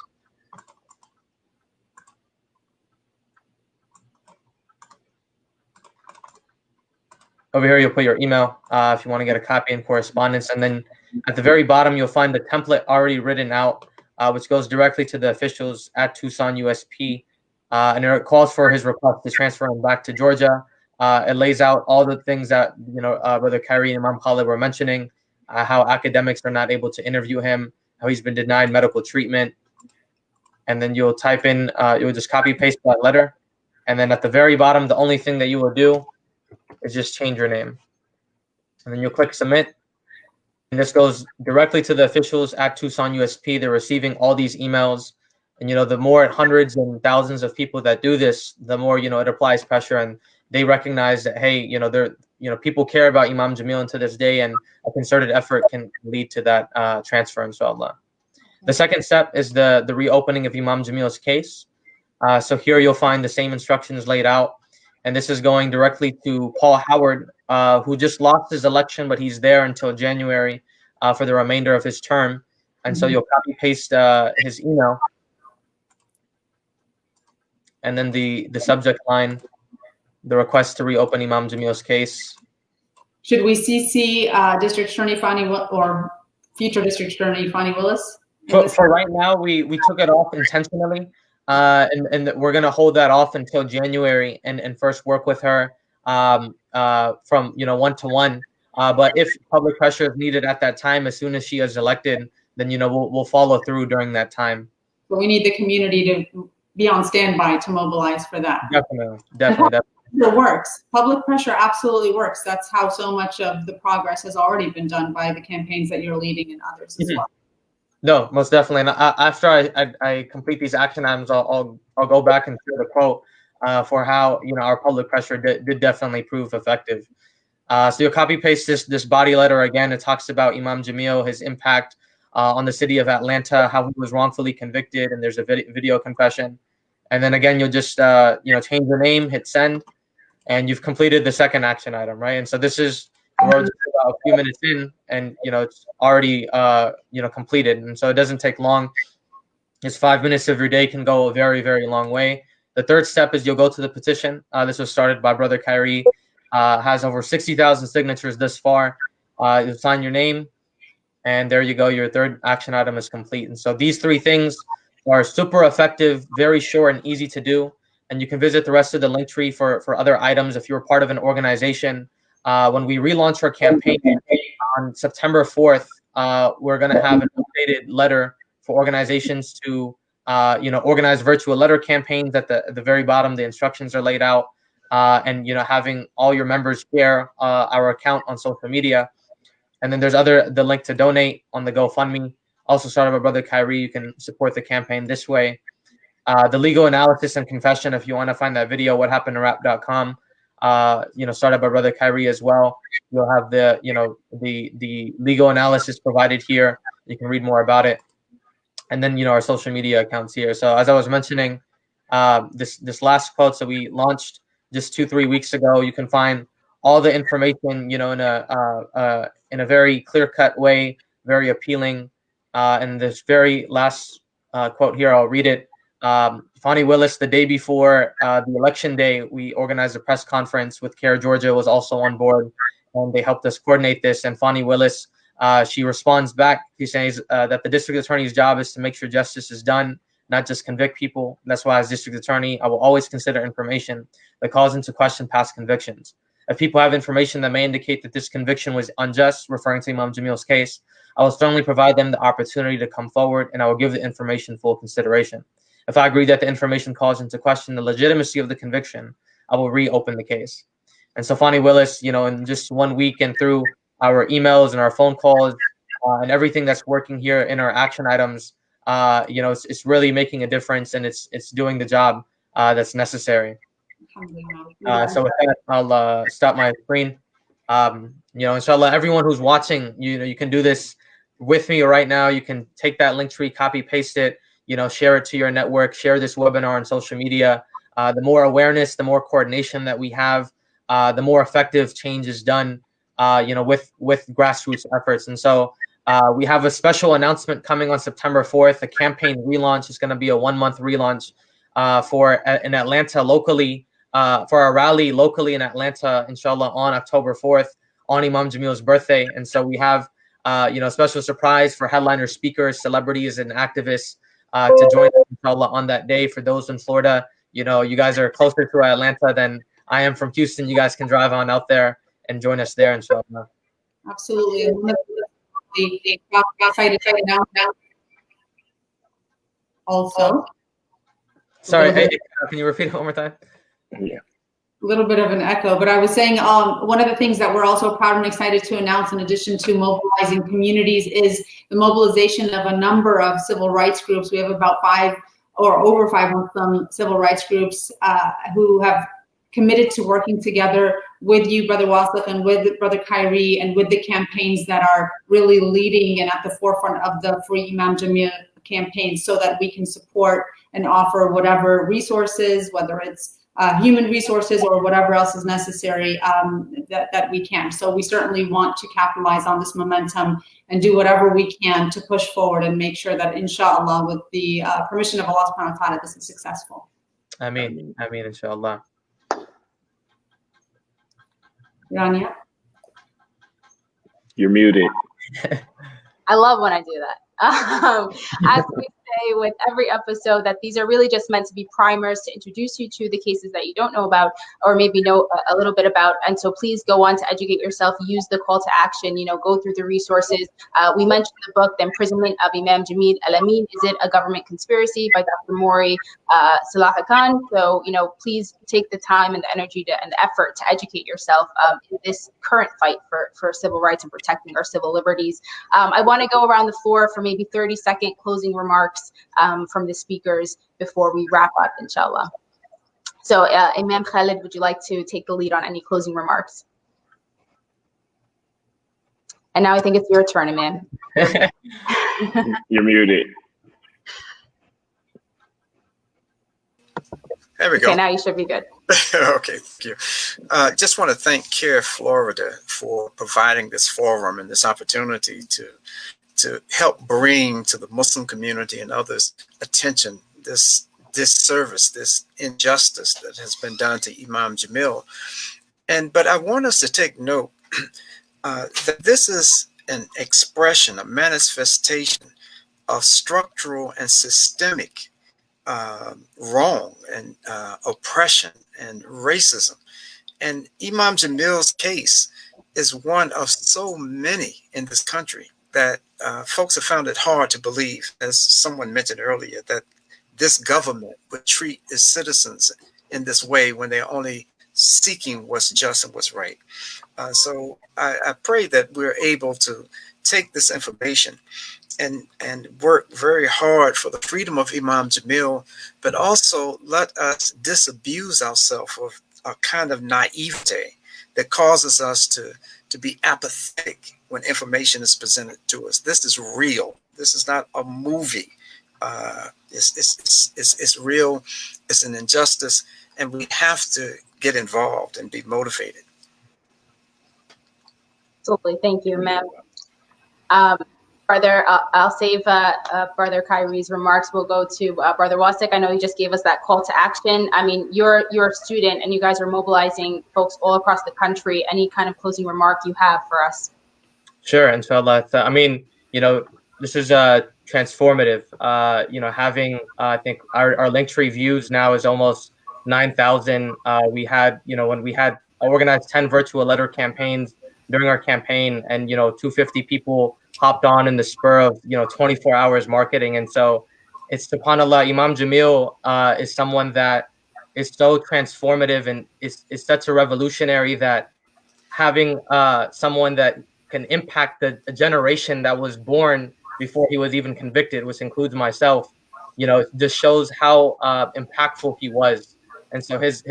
Over here, you'll put your email if you want to get a copy in correspondence. And then at the very bottom, you'll find the template already written out, which goes directly to the officials at Tucson USP. And it calls for his request to transfer him back to Georgia. It lays out all the things that Brother Kyrie and Imam Khalid were mentioning, how academics are not able to interview him, how he's been denied medical treatment. And then you'll type in, you'll just copy paste that letter. And then at the very bottom, the only thing that you will do is just change your name. And then you'll click submit. And this goes directly to the officials at Tucson USP. They're receiving all these emails. And, the more hundreds and thousands of people that do this, the more, it applies pressure, and they recognize that, hey, people care about Imam Jamil to this day, and a concerted effort can lead to that transfer, inshallah. The second step is the reopening of Imam Jamil's case. So here you'll find the same instructions laid out. And this is going directly to Paul Howard, who just lost his election, but he's there until January for the remainder of his term. And so you'll copy paste his email. And then the subject line, the request to reopen Imam Jamil's case. Should we CC District Attorney Fani or future District Attorney Fani Willis? For right now, we took it off intentionally. And we're going to hold that off until January and first work with her from, one-to-one. But if public pressure is needed at that time, as soon as she is elected, then, we'll follow through during that time. But we need the community to be on standby to mobilize for that. Definitely. It works. Public pressure absolutely works. That's how so much of the progress has already been done by the campaigns that you're leading and others as well. No, most definitely. And after I complete these action items, I'll go back and share the quote for how our public pressure did definitely prove effective. So you'll copy paste this body letter again. It talks about Imam Jamil, his impact on the city of Atlanta, how he was wrongfully convicted, and there's a video confession. And then again, you'll just change your name, hit send, and you've completed the second action item, right? And so this is. We're just about a few minutes in, and it's already completed, and so it doesn't take long. Just 5 minutes of your day can go a very, very long way. The third step is you'll go to the petition. This was started by Brother Kyrie. Has over 60,000 signatures thus far. You'll sign your name, and there you go. Your third action item is complete. And so these three things are super effective, very short and easy to do. And you can visit the rest of the link tree for other items if you're part of an organization. When we relaunch our campaign on September 4th, we're going to have an updated letter for organizations to, organize virtual letter campaigns. At the very bottom, the instructions are laid out, and having all your members share our account on social media. And then there's the link to donate on the GoFundMe, also started by Brother Kyrie. You can support the campaign this way. The legal analysis and confession, if you want to find that video, whathappenedtowrap.com. Started by Brother Kyrie as well. You'll have the legal analysis provided here. You can read more about it. And then, our social media accounts here. So as I was mentioning, this last quote that we launched just 2-3 weeks ago, you can find all the information, in a very clear-cut way, very appealing. And this very last quote here, I'll read it. Fani Willis, the day before the election day, we organized a press conference with CAIR Georgia, was also on board, and they helped us coordinate this. And Fani Willis, she responds back. She says that the district attorney's job is to make sure justice is done, not just convict people. That's why, as district attorney, I will always consider information that calls into question past convictions. If people have information that may indicate that this conviction was unjust, referring to Imam Jamil's case, I will strongly provide them the opportunity to come forward, and I will give the information full consideration. If I agree that the information calls into question the legitimacy of the conviction, I will reopen the case. And so Fani Willis, in just 1 week and through our emails and our phone calls and everything that's working here in our action items, it's really making a difference, and it's doing the job that's necessary. So with that, I'll stop my screen. Inshallah, everyone who's watching, you can do this with me right now. You can take that link tree, copy, paste it, share it to your network, share this webinar on social media. The more awareness, the more coordination that we have, the more effective change is done, with grassroots efforts. And so we have a special announcement coming on September 4th. The campaign relaunch is going to be a 1-month relaunch in Atlanta locally, for our rally locally in Atlanta, inshallah, on October 4th, on Imam Jamil's birthday. And so we have, a special surprise for headliner speakers, celebrities, and activists to join us, inshallah, on that day. For those in Florida, you guys are closer to Atlanta than I am from Houston. You guys can drive on out there and join us there, inshallah. Absolutely. Also. Sorry, can you repeat it one more time? Yeah. little bit of an echo, but I was saying one of the things that we're also proud and excited to announce, in addition to mobilizing communities, is the mobilization of a number of civil rights groups. We have about 5 or over 5 Muslim civil rights groups who have committed to working together with you, Brother Wasif, and with Brother Kyrie, and with the campaigns that are really leading and at the forefront of the Free Imam Jamil campaign, so that we can support and offer whatever resources, whether it's human resources or whatever else is necessary, that we can. So we certainly want to capitalize on this momentum and do whatever we can to push forward and make sure that, inshallah, with the permission of Allah subhanahu wa ta'ala, this is successful. Ameen, ameen, inshallah. Rania? You're muted. I love when I do that. As we say with every episode, that these are really just meant to be primers to introduce you to the cases that you don't know about, or maybe know a little bit about. And so please go on to educate yourself, use the call to action, go through the resources. We mentioned the book, The Imprisonment of Imam Jamil Al-Amin, Is It a Government Conspiracy, by Dr. Mori Salah Khan. So, please take the time and the energy and the effort to educate yourself in this current fight for civil rights and protecting our civil liberties. I want to go around the floor for maybe 30-second closing remarks from the speakers before we wrap up, inshallah. So Imam Khalid, would you like to take the lead on any closing remarks? And now I think it's your turn, Imam. You're muted. There we go. Okay, now you should be good. Okay, thank you. Just want to thank CAIR Florida for providing this forum and this opportunity to help bring to the Muslim community and others attention this service, this injustice that has been done to Imam Jamil. But I want us to take note that this is an expression, a manifestation of structural and systemic wrong and oppression and racism. And Imam Jamil's case is one of so many in this country that folks have found it hard to believe, as someone mentioned earlier, that this government would treat its citizens in this way when they're only seeking what's just and what's right. So I pray that we're able to take this information and work very hard for the freedom of Imam Jamil, but also let us disabuse ourselves of a kind of naivete that causes us to be apathetic when information is presented to us. This is real. This is not a movie. It's real. It's an injustice, and we have to get involved and be motivated. Absolutely. Thank you, ma'am. Brother, I'll save Brother Kyrie's remarks. We'll go to Brother Wasik. I know you just gave us that call to action. I mean, you're a student, and you guys are mobilizing folks all across the country. Any kind of closing remark you have for us? Sure, inshallah. I mean, this is transformative. Having I think our Linktree views now is almost 9,000. We had, when we had organized 10 virtual letter campaigns during our campaign, and 250 people hopped on in the spur of 24 hours marketing. And so it's, subhanAllah, Imam Jamil is someone that is so transformative and is such a revolutionary, that having someone that can impact a generation that was born before he was even convicted, which includes myself, just shows how impactful he was. And so his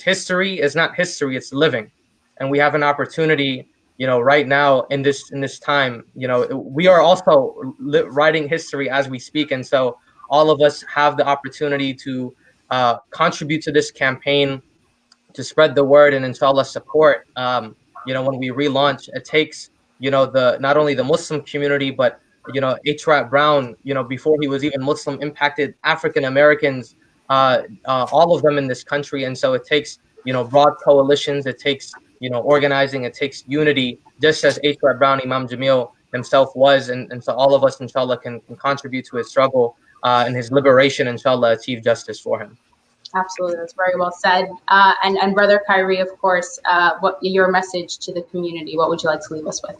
history is not history, it's living. And we have an opportunity, right now in this time, we are also writing history as we speak. And so all of us have the opportunity to contribute to this campaign, to spread the word, and inshallah support. When we relaunch, it takes, not only the Muslim community, but H. Brown, before he was even Muslim, impacted African Americans, all of them in this country. And so it takes, broad coalitions, it takes, organizing, it takes unity, just as H. Brown, Imam Jamil himself was. And so all of us, inshallah, can contribute to his struggle and his liberation, inshallah, achieve justice for him. Absolutely, that's very well said. And Brother Kyrie, of course, what your message to the community? What would you like to leave us with?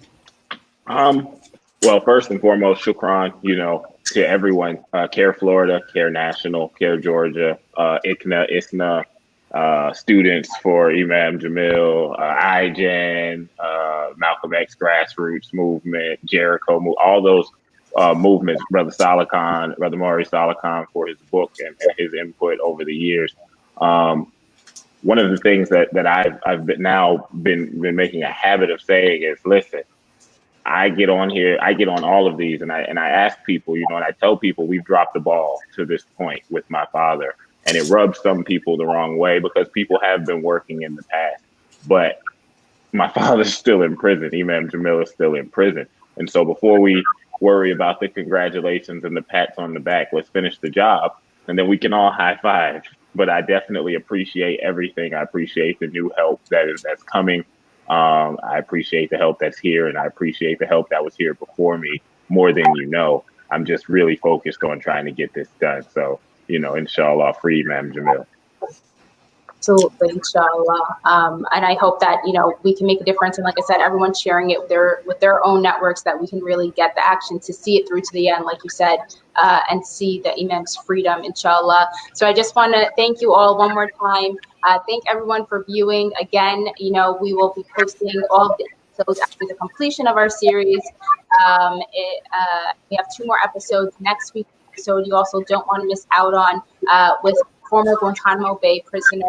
Well, first and foremost, shukran, to everyone, CAIR Florida, CAIR National, CAIR Georgia, ICNA, ISNA, students for Imam Jamil, IJAN, Malcolm X grassroots movement, Jericho, all those movements, Brother Maury Salakhan for his book and his input over the years. One of the things that I've been making a habit of saying is, listen, I get on here, I get on all of these, and I ask people, and I tell people we've dropped the ball to this point with my father, and it rubs some people the wrong way because people have been working in the past, but my father's still in prison. Imam Jamil is still in prison, and so before we worry about the congratulations and the pats on the back, let's finish the job, and then we can all high five. But I definitely appreciate everything. I appreciate the new help that's coming. I appreciate the help that's here, and I appreciate the help that was here before me more than you know. I'm just really focused on trying to get this done. So, inshallah, free Imam Jamil. Absolutely, inshallah. And I hope that, we can make a difference. And like I said, everyone's sharing it with their own networks, that we can really get the action to see it through to the end, like you said, and see the Imam's freedom, inshallah. So I just want to thank you all one more time. Thank everyone for viewing. Again, we will be posting all of the episodes after the completion of our series. We have 2 more episodes next week. So you also don't want to miss out on with former Guantanamo Bay prisoner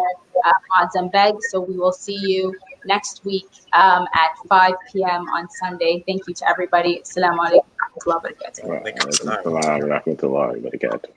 Mazam Beg. So we will see you next week at 5 p.m. on Sunday. Thank you to everybody. Assalamu alaikum wa rahmatullahi wa barakatuh. Wa alaikum assalam wa rahmatullahi wa barakatuh.